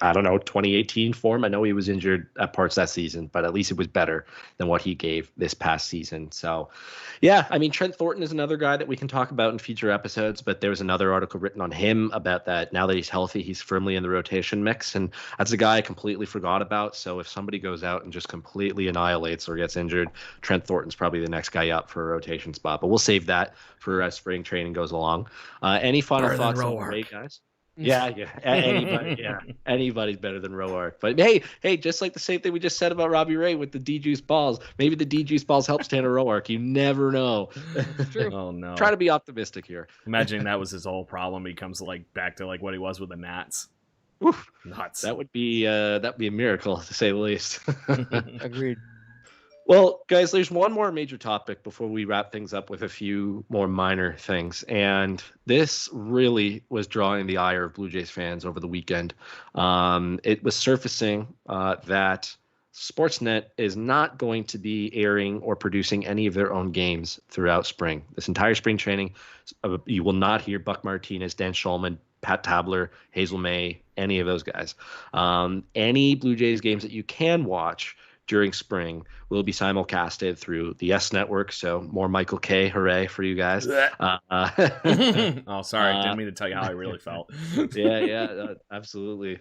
I don't know 2018 form. I know he was injured at parts that season, but at least it was better than what he gave this past season. So yeah, I mean Trent Thornton is another guy that we can talk about in future episodes, but there was another article written on him about that. Now that he's healthy, he's firmly in the rotation mix, and that's a guy I completely forgot about. So if somebody goes out and just completely annihilates or gets injured, Trent Thornton's probably the next guy up for a rotation spot. But we'll save that for as spring training goes along. Any final thoughts on Ray, guys? Yeah. Anybody's better than Roark. But hey, just like the same thing we just said about Robbie Ray with the D-juice balls, maybe the D-juice balls helps Tanner Roark. You never know. True. Oh no. Try to be optimistic here. Imagine that was his whole problem. He comes back to what he was with the Nats. Oof. Nuts. That would be a miracle to say the least. Agreed. Well, guys, there's one more major topic before we wrap things up with a few more minor things. And this really was drawing the ire of Blue Jays fans over the weekend. It was surfacing that Sportsnet is not going to be airing or producing any of their own games throughout spring. This entire spring training, you will not hear Buck Martinez, Dan Shulman, Pat Tabler, Hazel May, any of those guys. Any Blue Jays games that you can watch during spring will be simulcasted through the S Network. So more Michael K. Hooray for you guys. Oh, sorry. Didn't mean to tell you how I really felt. Yeah, absolutely.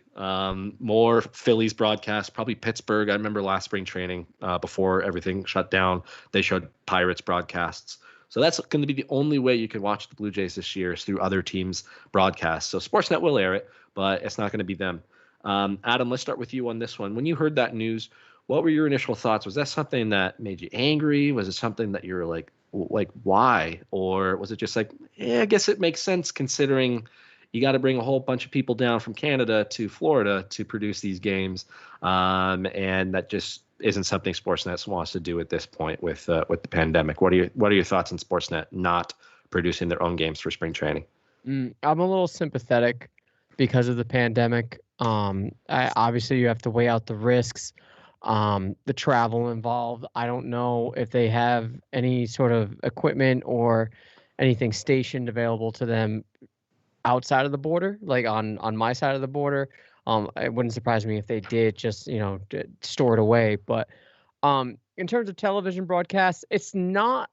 More Phillies broadcasts, probably Pittsburgh. I remember last spring training before everything shut down, they showed Pirates broadcasts. So that's going to be the only way you can watch the Blue Jays this year is through other teams' broadcasts. So Sportsnet will air it, but it's not going to be them. Adam, let's start with you on this one. When you heard that news, what were your initial thoughts? Was that something that made you angry? Was it something that you were like why? Or was it just like, I guess it makes sense considering you got to bring a whole bunch of people down from Canada to Florida to produce these games, and that just isn't something Sportsnet wants to do at this point with the pandemic. What are your thoughts on Sportsnet not producing their own games for spring training? I'm a little sympathetic because of the pandemic. Obviously, you have to weigh out the risks. The travel involved. I don't know if they have any sort of equipment or anything stationed available to them outside of the border, like on my side of the border. It wouldn't surprise me if they did just, store it away. But in terms of television broadcasts, it's not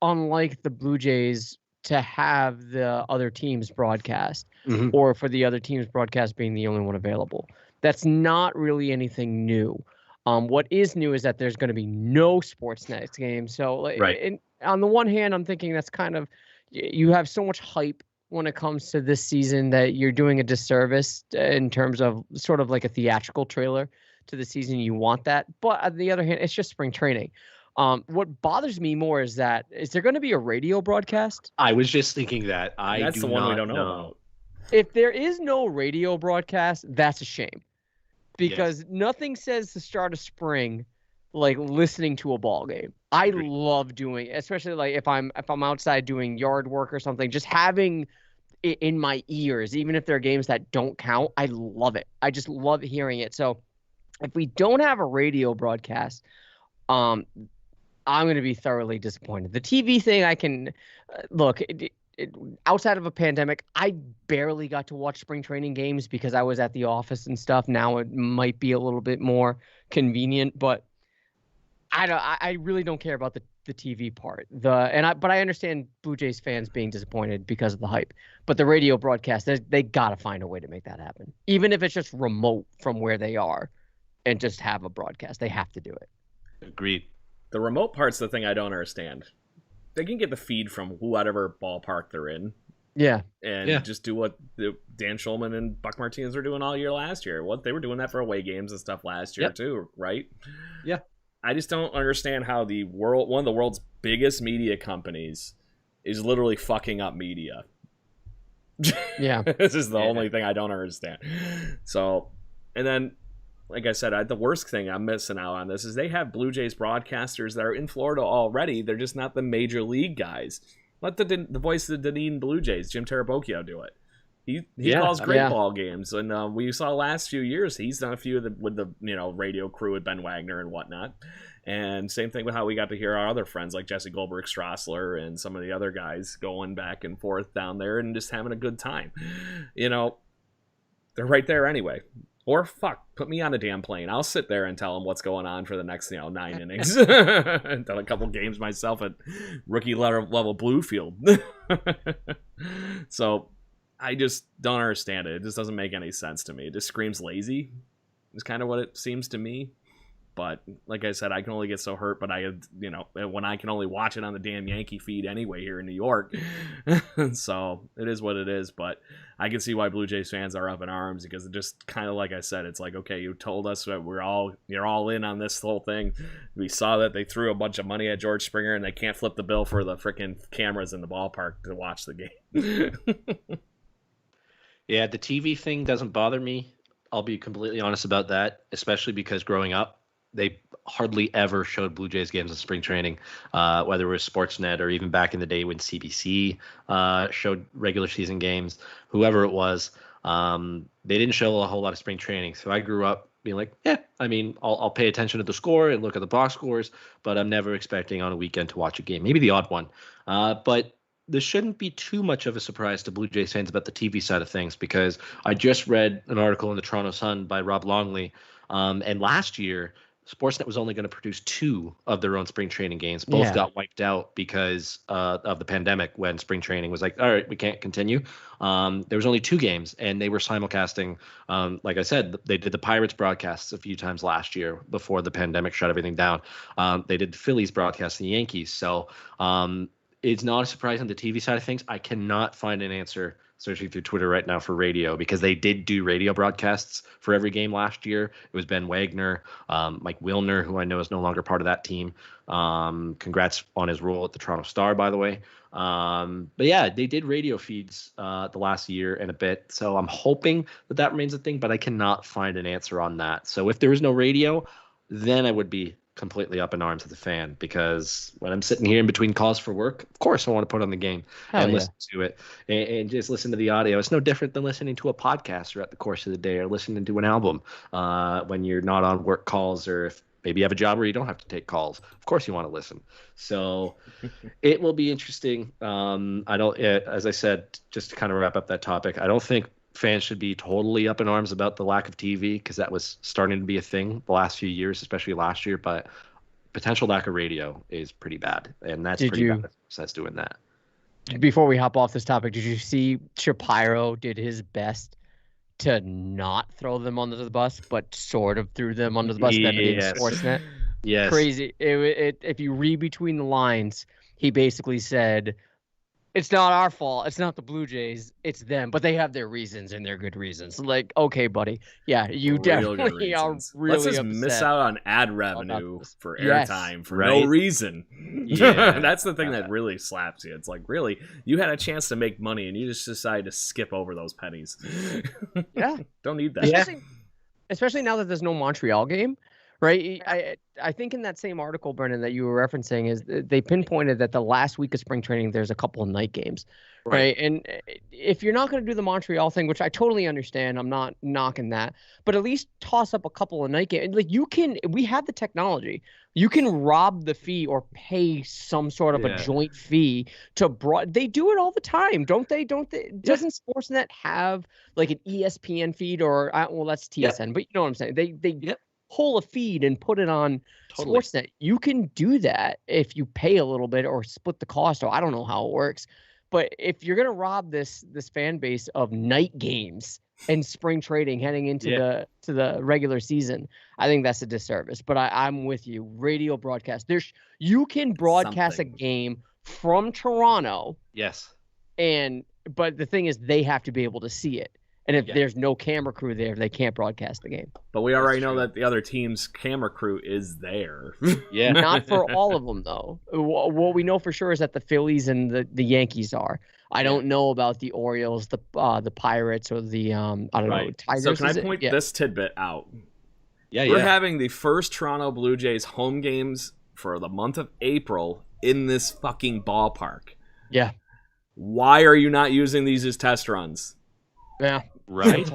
unlike the Blue Jays, to have the other team's broadcast, Mhm. or for the other team's broadcast being the only one available. That's not really anything new. What is new is that there's going to be no Sportsnet games. So, like, Right. on the one hand, I'm thinking that's kind of, you have so much hype when it comes to this season that you're doing a disservice in terms of sort of like a theatrical trailer to the season. You want that, but on the other hand, it's just spring training. What bothers me more is there going to be a radio broadcast? I was just thinking that. I That's do the one we not don't know know. about. If there is no radio broadcast, that's a shame, because Yes. nothing says the start of spring like listening to a ball game. I Agreed. love doing, especially like if I'm outside doing yard work or something, just having it in my ears, even if there are games that don't count. I love it. I just love hearing it. So if we don't have a radio broadcast, I'm going to be thoroughly disappointed. The TV thing, I can look. Outside of a pandemic, I barely got to watch spring training games because I was at the office and stuff. Now it might be a little bit more convenient, but I really don't care about the TV part. But I understand Blue Jays fans being disappointed because of the hype. But the radio broadcast, they got to find a way to make that happen, even if it's just remote from where they are, and just have a broadcast. They have to do it. Agreed. The remote part's the thing I don't understand. They can get the feed from whatever ballpark they're in. Yeah. And just do what Dan Schulman and Buck Martinez were doing all year last year. What they were doing that for away games and stuff last year too, right? Yeah. I just don't understand how one of the world's biggest media companies is literally fucking up media. Yeah. This is the only thing I don't understand. So, and then, like I said, the worst thing I'm missing out on this is they have Blue Jays broadcasters that are in Florida already. They're just not the major league guys. Let the voice of the Dunedin Blue Jays, Jim Terabocchio, do it. He calls great ball games, and we saw last few years he's done a few with the radio crew with Ben Wagner and whatnot. And same thing with how we got to hear our other friends like Jesse Goldberg Strassler and some of the other guys going back and forth down there and just having a good time. They're right there anyway. Or fuck, put me on a damn plane. I'll sit there and tell them what's going on for the next 9 innings. And done a couple games myself at rookie level Bluefield. So I just don't understand it. It just doesn't make any sense to me. It just screams lazy. Is kind of what it seems to me. But like I said, I can only get so hurt. But when I can only watch it on the damn Yankee feed anyway here in New York. So it is what it is. But I can see why Blue Jays fans are up in arms, because it just kind of, like I said, it's like, okay, you told us that you're all in on this whole thing. We saw that they threw a bunch of money at George Springer, and they can't flip the bill for the freaking cameras in the ballpark to watch the game. Yeah, the TV thing doesn't bother me. I'll be completely honest about that, especially because growing up, they hardly ever showed Blue Jays games in spring training, whether it was Sportsnet or even back in the day when CBC showed regular season games, whoever it was. They didn't show a whole lot of spring training. So I grew up being like, I'll pay attention to the score and look at the box scores, but I'm never expecting on a weekend to watch a game, maybe the odd one. But this shouldn't be too much of a surprise to Blue Jays fans about the TV side of things, because I just read an article in the Toronto Sun by Rob Longley, and last year Sportsnet was only going to produce 2 of their own spring training games. Both got wiped out because of the pandemic, when spring training was like, all right, we can't continue. There was only 2 games, and they were simulcasting. Like I said, they did the Pirates broadcasts a few times last year before the pandemic shut everything down. They did the Phillies broadcast and the Yankees. So it's not a surprise on the TV side of things. I cannot find an answer searching through Twitter right now for radio, because they did do radio broadcasts for every game last year. It was Ben Wagner, Mike Wilner, who I know is no longer part of that team. Congrats on his role at the Toronto Star, by the way. But yeah, they did radio feeds the last year and a bit. So I'm hoping that remains a thing, but I cannot find an answer on that. So if there is no radio, then I would be completely up in arms as a fan, because when I'm sitting here in between calls for work, of course I want to put on the game and listen to it and just listen to the audio. It's no different than listening to a podcast throughout the course of the day, or listening to an album when you're not on work calls, or if maybe you have a job where you don't have to take calls. Of course you want to listen. So it will be interesting. As I said, just to kind of wrap up that topic, I don't think fans should be totally up in arms about the lack of TV, because that was starting to be a thing the last few years, especially last year. But potential lack of radio is pretty bad, and that's Did pretty you- bad. That's doing that. Before we hop off this topic, did you see Shapiro did his best to not throw them under the bus, but sort of threw them under the bus? Them being Yes. Sportsnet. Yes. Crazy. If you read between the lines, he basically said, "It's not our fault. It's not the Blue Jays. It's them. But they have their reasons, and they're good reasons." Like, okay, buddy. Yeah, you Real good definitely are reasons. really Let's just upset. miss out on ad revenue this. for Yes. airtime for Right. no reason. Yeah. That's the thing that really slaps you. It's like, really, you had a chance to make money and you just decided to skip over those pennies. Yeah. Don't need that. Yeah. Especially now that there's no Montreal game, right? I think in that same article, Brennan, that you were referencing, is they pinpointed that the last week of spring training, there's a couple of night games, right? And if you're not going to do the Montreal thing, which I totally understand, I'm not knocking that, but at least toss up a couple of night games. Like, we have the technology. You can rob the fee or pay some sort of a joint fee to they do it all the time, don't they? Doesn't Sportsnet have like an ESPN feed or well, that's TSN, but you know what I'm saying? They pull a feed and put it on Sportsnet. You can do that if you pay a little bit or split the cost, or I don't know how it works. But if you're gonna rob this fan base of night games and spring trading heading into the regular season, I think that's a disservice. But I'm with you. Radio broadcast. You can broadcast a game from Toronto. Yes. But the thing is, they have to be able to see it. And if there's no camera crew there, they can't broadcast the game. But we already know that the other team's camera crew is there. Yeah. Not for all of them, though. What we know for sure is that the Phillies and the Yankees are. I don't know about the Orioles, the Pirates, or the I don't know, Tigers. So can I point this tidbit out? Yeah, We're having the first Toronto Blue Jays home games for the month of April in this fucking ballpark. Yeah. Why are you not using these as test runs? Yeah. Right.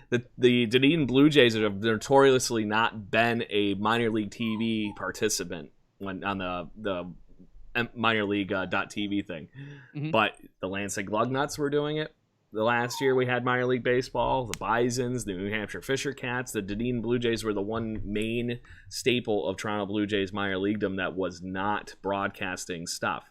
The Dunedin Blue Jays have notoriously not been a minor league TV participant when on the minor league .tv thing, but the Lansing Lugnuts were doing it. The last year we had minor league baseball, the Bisons, the New Hampshire Fisher Cats, the Dunedin Blue Jays were the one main staple of Toronto Blue Jays minor leaguedom that was not broadcasting stuff.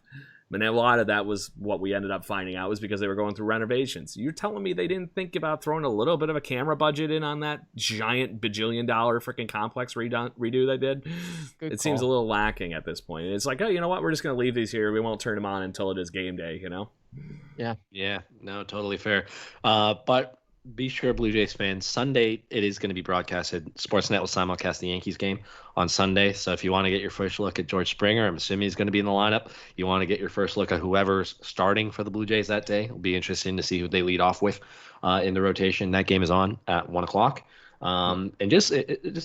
And a lot of that was what we ended up finding out was because they were going through renovations. You're telling me they didn't think about throwing a little bit of a camera budget in on that giant bajillion-dollar freaking complex redo they did? It seems a little lacking at this point. It's like, oh, you know what? We're just going to leave these here. We won't turn them on until it is game day, you know? Yeah. Yeah. No, totally fair. But be sure, Blue Jays fans, Sunday it is going to be broadcasted. Sportsnet will simulcast the Yankees game on Sunday. So if you want to get your first look at George Springer, I'm assuming he's going to be in the lineup. You want to get your first look at whoever's starting for the Blue Jays that day. It'll be interesting to see who they lead off with in the rotation. That game is on at 1 o'clock. And just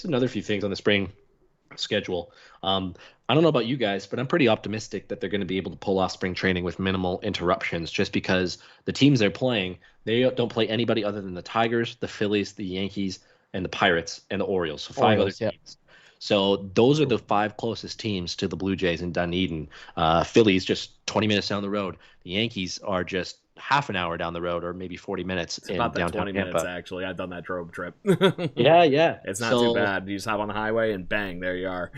another few things on the spring schedule. I don't know about you guys, but I'm pretty optimistic that they're going to be able to pull off spring training with minimal interruptions, just because the teams they're playing, they don't play anybody other than the Tigers, the Phillies, the Yankees, and the Pirates and the Orioles. So five other teams. So those are the five closest teams to the Blue Jays in Dunedin. Phillies just 20 minutes down the road. The Yankees are just half an hour down the road, or maybe 40 minutes it's in about that downtown 20 Tampa. minutes, actually. I've done that road trip. Yeah. It's not too bad. You just hop on the highway and bang, there you are.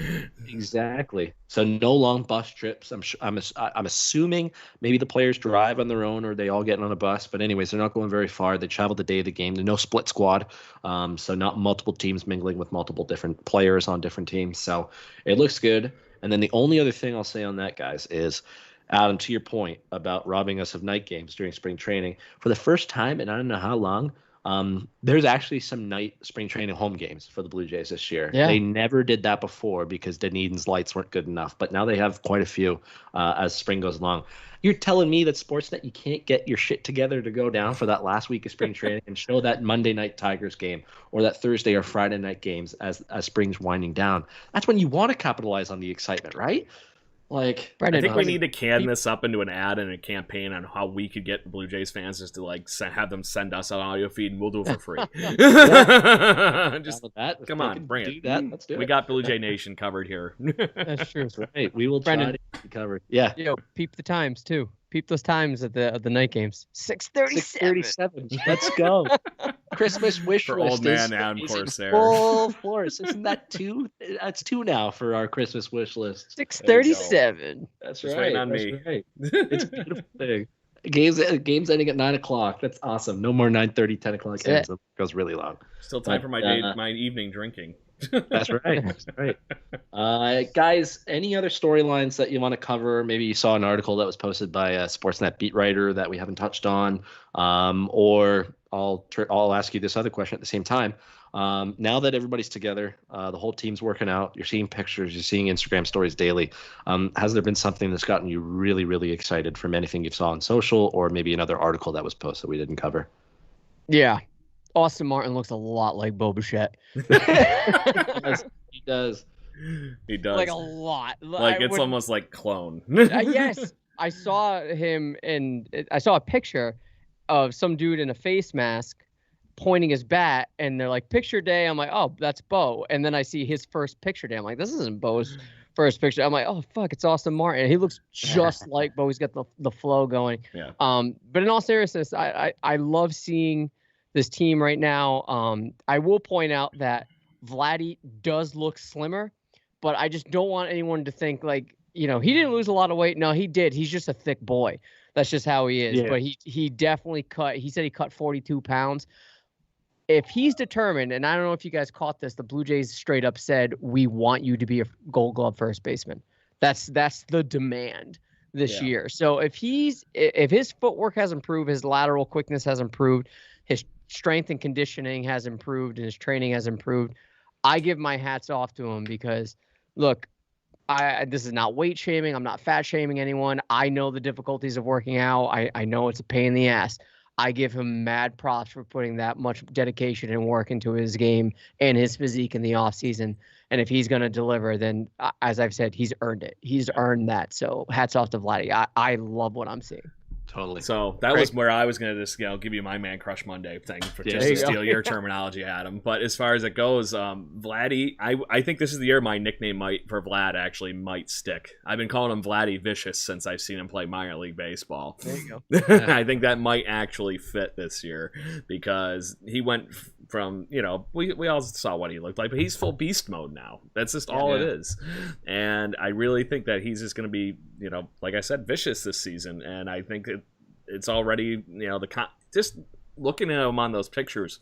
Exactly. So no long bus trips. I'm assuming maybe the players drive on their own or they all get on a bus. But anyways, they're not going very far. They travel the day of the game. There's no split squad. So not multiple teams mingling with multiple different players on different teams. So it looks good. And then the only other thing I'll say on that, guys, is Adam, to your point about robbing us of night games during spring training, for the first time in I don't know how long, there's actually some night spring training home games for the Blue Jays this year. Yeah. They never did that before because Dunedin's lights weren't good enough, but now they have quite a few as spring goes along. You're telling me that Sportsnet, you can't get your shit together to go down for that last week of spring training and show that Monday night Tigers game or that Thursday or Friday night games as spring's winding down? That's when you want to capitalize on the excitement, right? Like, I think we need to can this up into an ad and a campaign on how we could get Blue Jays fans just to like have them send us an audio feed and we'll do it for free. Just come on, bring it. Let's do it. We got Blue Jay Nation covered here. That's true. That's right. We will try to be covered. Yeah. Yo, peep the times too. Peep those times at the night games. 6:37. Let's go. Christmas wish For list old man is Adam in Corsair. full force. Isn't that two? That's two now for our Christmas wish list. 6:37. That's Just right. waiting on That's me. right. It's a beautiful thing. Games ending at 9:00. That's awesome. No more 9:30, 10 o'clock That's ends. It goes really long. Still time But, for my evening drinking. That's right. That's right. Guys, any other storylines that you want to cover? Maybe you saw an article that was posted by a Sportsnet beat writer that we haven't touched on, or I'll ask you this other question at the same time. Now that everybody's together, the whole team's working out. You're seeing pictures. You're seeing Instagram stories daily. Has there been something that's gotten you really, really excited from anything you saw on social, or maybe another article that was posted we didn't cover? Yeah. Austin Martin looks a lot like Bo Bichette. He does. He does. Like a lot. Like it's almost like clone. Yes. I saw him I saw a picture of some dude in a face mask pointing his bat, and they're like, picture day. I'm like, oh, that's Bo. And then I see his first picture day. I'm like, this isn't Bo's first picture. I'm like, oh fuck, it's Austin Martin. He looks just like Bo. He's got the flow going. Yeah. But in all seriousness, I love seeing this team right now. I will point out that Vladdy does look slimmer, but I just don't want anyone to think like, he didn't lose a lot of weight. No, he did. He's just a thick boy. That's just how he is. Yeah. But he definitely he said he cut 42 pounds. If he's determined, and I don't know if you guys caught this, the Blue Jays straight up said, we want you to be a Gold Glove first baseman. That's the demand this year. So if his footwork has improved, his lateral quickness has improved, his strength and conditioning has improved, and his training has improved, I give my hats off to him because, look, this is not weight shaming. I'm not fat shaming anyone. I know the difficulties of working out. I know it's a pain in the ass. I give him mad props for putting that much dedication and work into his game and his physique in the offseason. And if he's going to deliver, then, as I've said, he's earned it. He's earned that. So hats off to Vladdy. I love what I'm seeing. Totally. So that was where I was going to just give you my Man Crush Monday thing just to steal your terminology, Adam. But as far as it goes, Vladdy, I think this is the year my nickname for Vlad actually might stick. I've been calling him Vladdy Vicious since I've seen him play minor league baseball. There you go. I think that might actually fit this year because he went from, we all saw what he looked like, but he's full beast mode now. That's just all it is. And I really think that he's just going to be, like I said, vicious this season. And I think it's already, just looking at him on those pictures,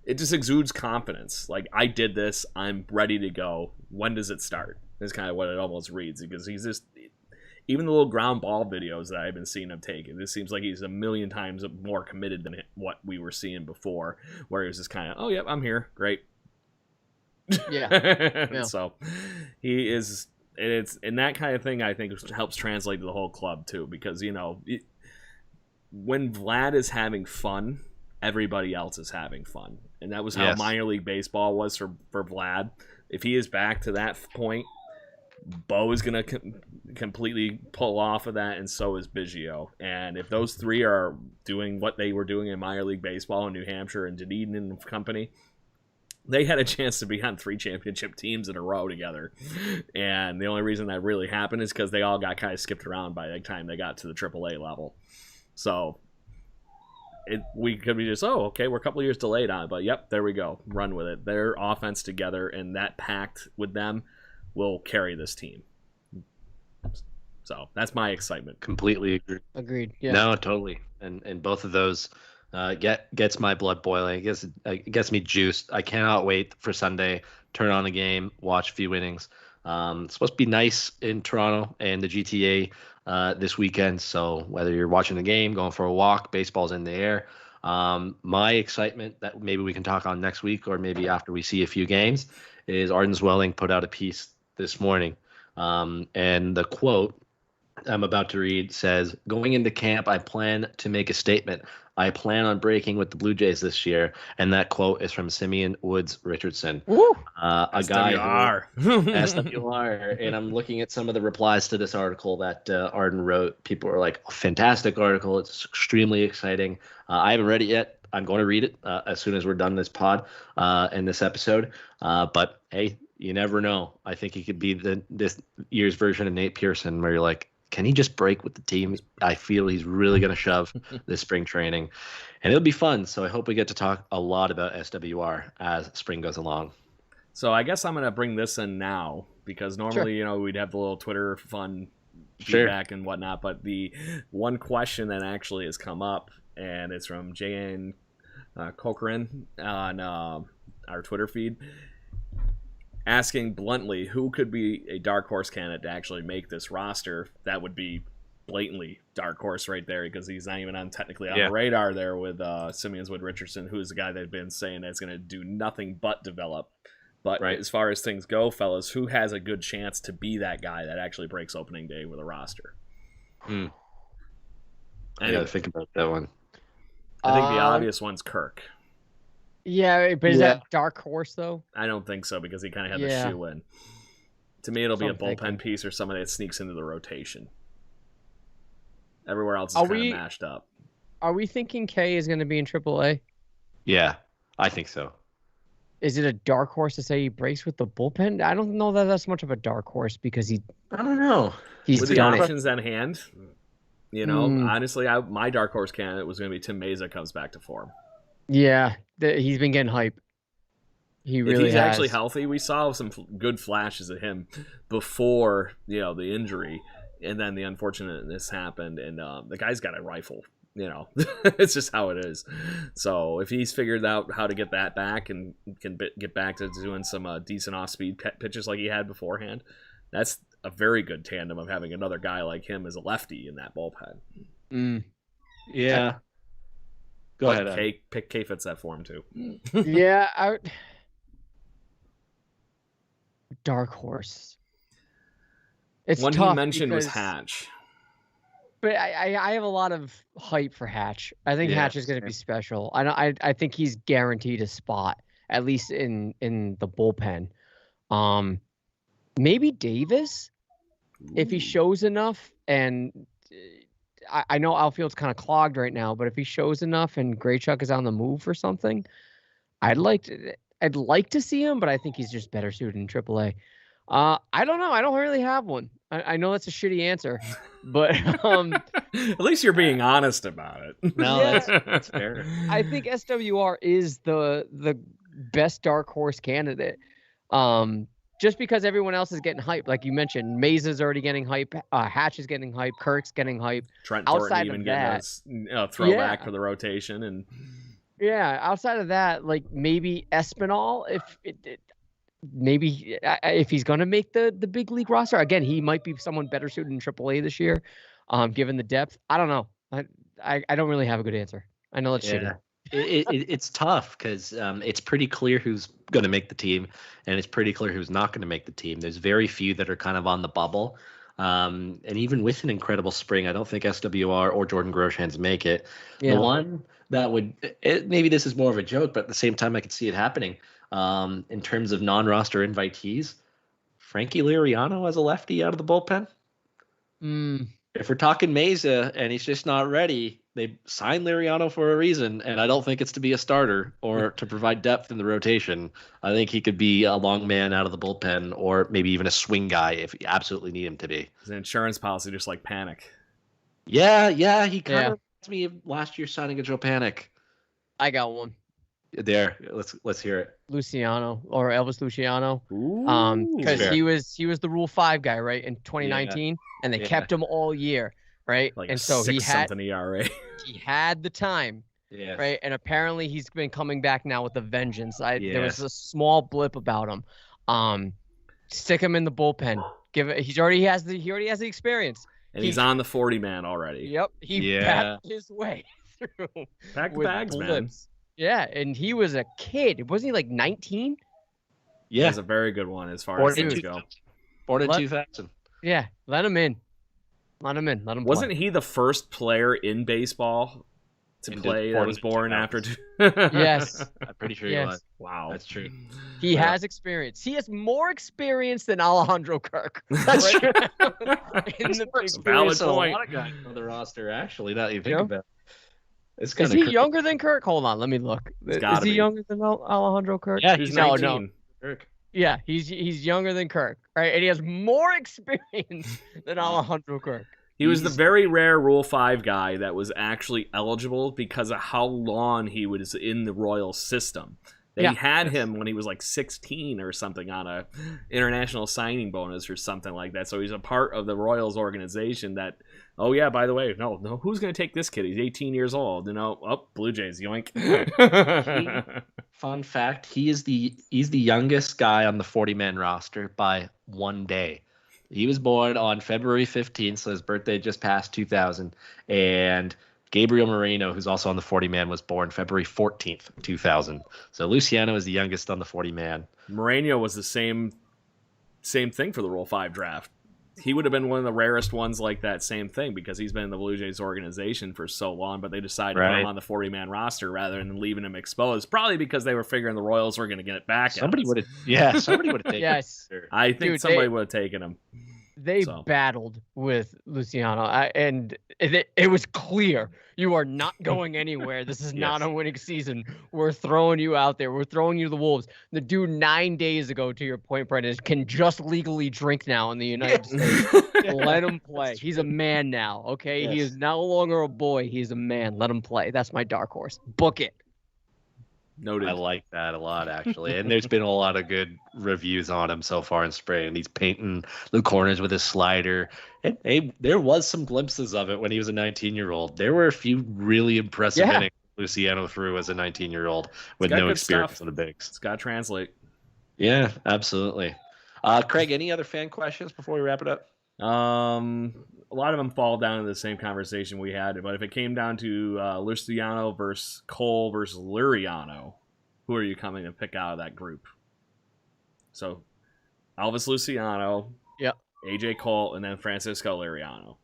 it just exudes confidence. Like, I did this. I'm ready to go. When does it start? Is kind of what it almost reads, because he's just, even the little ground ball videos that I've been seeing him taking, this seems like he's a million times more committed than what we were seeing before, where he was just kind of, oh, yep, I'm here. Great. Yeah. So he is, and that kind of thing I think helps translate to the whole club too, because, when Vlad is having fun, everybody else is having fun. And that was how minor league baseball was for Vlad. If he is back to that point, Bo is going to completely pull off of that, and so is Biggio. And if those three are doing what they were doing in minor league baseball in New Hampshire and Dunedin and company, they had a chance to be on 3 championship teams in a row together. And the only reason that really happened is because they all got kind of skipped around by the time they got to the AAA level. So we could be just, okay, we're a couple of years delayed on it, but yep, there we go. Run with it. Their offense together and that pact with them will carry this team. So that's my excitement. Completely agreed. Yeah. No, totally. And both of those gets my blood boiling. It gets me juiced. I cannot wait for Sunday. Turn on the game, watch a few innings. It's supposed to be nice in Toronto and the GTA this weekend. So whether you're watching the game, going for a walk, baseball's in the air. My excitement that maybe we can talk on next week or maybe after we see a few games is Arden Zwelling put out a piece this morning. And the quote I'm about to read says, "Going into camp, I plan to make a statement. I plan on breaking with the Blue Jays this year." And that quote is from Simeon Woods Richardson, a guy SWR. And I'm looking at some of the replies to this article that Arden wrote. People are like, fantastic article. It's extremely exciting. I haven't read it yet. I'm going to read it as soon as we're done this pod and this episode. But hey, you never know. I think he could be this year's version of Nate Pearson, where you're like, can he just break with the team? I feel he's really going to shove this spring training, and it'll be fun. So I hope we get to talk a lot about SWR as spring goes along. So I guess I'm going to bring this in now because normally, we'd have the little Twitter fun feedback and whatnot. But the one question that actually has come up, and it's from J.N. Cochran on our Twitter feed, asking bluntly who could be a dark horse candidate to actually make this roster. That would be blatantly dark horse right there because he's not even technically on the radar there with Simeons Wood Richardson, who's the guy they've been saying that's going to do nothing but develop. But as far as things go, fellas, who has a good chance to be that guy that actually breaks opening day with a roster? I gotta think about that one. I think the obvious one's Kirk. Yeah, but is that dark horse, though? I don't think so because he kind of had the shoe in. To me, it'll be a bullpen piece or somebody that sneaks into the rotation. Everywhere else is kind of mashed up. Are we thinking K is going to be in AAA? Yeah, I think so. Is it a dark horse to say he breaks with the bullpen? I don't know that that's much of a dark horse because I don't know. He's with the options at hand. Honestly, my dark horse candidate was going to be Tim Meza comes back to form. Yeah, he's been getting hype. He really if he's has. Actually healthy. We saw some good flashes of him before the injury, and then the unfortunateness happened, and the guy's got a rifle. It's just how it is. So if he's figured out how to get that back and can get back to doing some decent off-speed pitches like he had beforehand, that's a very good tandem of having another guy like him as a lefty in that bullpen. Yeah. Go ahead. K fits that form too. Yeah, dark horse. It's one tough he mentioned because... was Hatch. But I have a lot of hype for Hatch. I think Hatch is going to be special. I think he's guaranteed a spot, at least in the bullpen. Maybe Davis, if he shows enough. And I know outfield's kind of clogged right now, but if he shows enough and Graychuck is on the move for something, I'd like to see him. But I think he's just better suited in AAA. I don't know. I don't really have one. I know that's a shitty answer, but at least you're being honest about it. No, that's fair. I think SWR is the best dark horse candidate. Just because everyone else is getting hype, like you mentioned, Meza's already getting hype. Hatch is getting hype. Kirk's getting hype. Trent Thornton even getting a throwback for the rotation, and outside of that, like maybe Espinal, maybe if he's going to make the big league roster again, he might be someone better suited in AAA this year, given the depth. I don't know. I don't really have a good answer. I know it's shitty. It's tough because it's pretty clear who's going to make the team, and it's pretty clear who's not going to make the team. There's very few that are kind of on the bubble. And even with an incredible spring, I don't think SWR or Jordan Groshans make it. The one that would maybe this is more of a joke, but at the same time, I could see it happening. In terms of non-roster invitees, Frankie Liriano as a lefty out of the bullpen. If we're talking Meza and he's just not ready, they signed Liriano for a reason, and I don't think it's to be a starter or to provide depth in the rotation. I think he could be a long man out of the bullpen or maybe even a swing guy if you absolutely need him to be. His insurance policy just like Panic. Yeah, he kind of reminds me of last year signing a Joe Panic. I got one. There, let's hear it. Luciano or Elvis Luciano, Ooh, because he was the Rule 5 guy, right, in 2019, and they kept him all year, right, like and so he had something ERA. He had the time, right, and apparently he's been coming back now with a vengeance. There was a small blip about him. Stick him in the bullpen. He already has the experience, and he's on the 40 man already. Yep, he packed his way through. Pack the bags, man. Yeah, and he was a kid. Wasn't he like 19? Yeah, that's a very good one as far as things go. Born in 2000. Yeah, let him in. Let him play. Wasn't he the first player in baseball to play that was born after? Yes, I'm pretty sure he was. Wow, that's true. He has experience. He has more experience than Alejandro Kirk. That's true. Valid point. A lot of guys on the roster, actually. Now that you think about it. Is he younger than Kirk? Hold on, let me look. Is he younger than Alejandro Kirk? Yeah, he's 19. No. Kirk. Yeah, he's younger than Kirk, right? And he has more experience than Alejandro Kirk. He was the very rare Rule 5 guy that was actually eligible because of how long he was in the Royals system. They had him when he was like 16 or something on a international signing bonus or something like that. So he's a part of the Royals organization that, oh yeah, by the way, no, who's going to take this kid? He's 18 years old. Blue Jays, yoink. Fun fact, he's the youngest guy on the 40-man roster by 1 day. He was born on February 15th, so his birthday just passed 2000. And Gabriel Moreno, who's also on the 40-man, was born February 14th, 2000. So Luciano is the youngest on the 40-man. Moreno was the same thing for the Rule 5 draft. He would have been one of the rarest ones like that same thing because he's been in the Blue Jays organization for so long, but they decided to put him on the 40-man roster rather than leaving him exposed, probably because they were figuring the Royals were going to get it back. Somebody would have taken him. I think somebody would have taken him. They battled with Luciano, and it was clear you are not going anywhere. This is not a winning season. We're throwing you out there. We're throwing you to the wolves. The dude 9 days ago, to your point, Brendan, can just legally drink now in the United States. Let him play. He's a man now, okay? Yes. He is no longer a boy. He's a man. Let him play. That's my dark horse. Book it. Noted. I like that a lot, actually. And there's been a lot of good reviews on him so far in spring. And he's painting the corners with his slider. And there was some glimpses of it when he was a 19-year-old. There were a few really impressive innings Luciano threw as a 19-year-old with no experience in the bigs. It's got to translate. Yeah, absolutely. Craig, any other fan questions before we wrap it up? A lot of them fall down to the same conversation we had, but if it came down to Luciano versus Cole versus Liriano, who are you coming to pick out of that group? So, Elvis Luciano, AJ Cole, and then Francisco Liriano.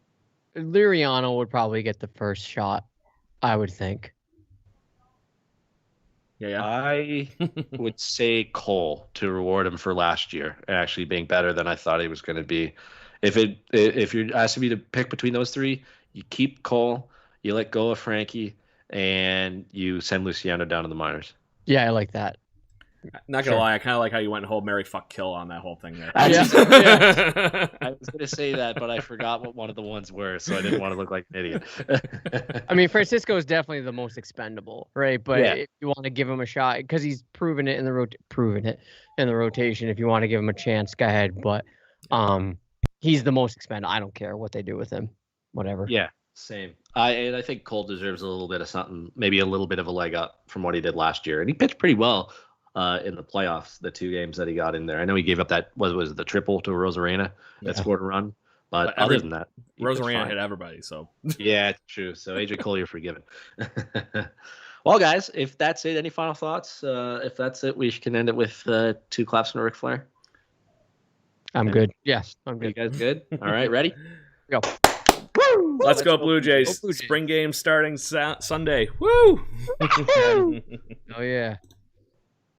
Liriano would probably get the first shot, I would think. Yeah. I would say Cole to reward him for last year actually being better than I thought he was going to be. If you're asking me to pick between those three, you keep Cole, you let go of Frankie, and you send Luciano down to the minors. Yeah, I like that. Not gonna lie, I kind of like how you went whole Mary fuck kill on that whole thing there. I was gonna say that, but I forgot what one of the ones were, so I didn't want to look like an idiot. I mean, Francisco is definitely the most expendable, right? But if you want to give him a shot, because he's proven it in the rotation. If you want to give him a chance, go ahead. But he's the most expendable. I don't care what they do with him, whatever. Yeah, same. I think Cole deserves a little bit of something, maybe a little bit of a leg up from what he did last year, and he pitched pretty well. In the playoffs, the 2 games that he got in there. I know he gave up that was the triple to Rosarena that scored a run, but other than that, Rosarena hit everybody. So yeah, true. So AJ Cole, you're forgiven. Well, guys, if that's it, any final thoughts? If that's it, we can end it with 2 claps from Ric Flair. I'm good. Yes, I'm good. You guys good? All right, ready? Go. Woo! Let's go Blue Jays. Spring game starting Sunday. Woo! Oh yeah.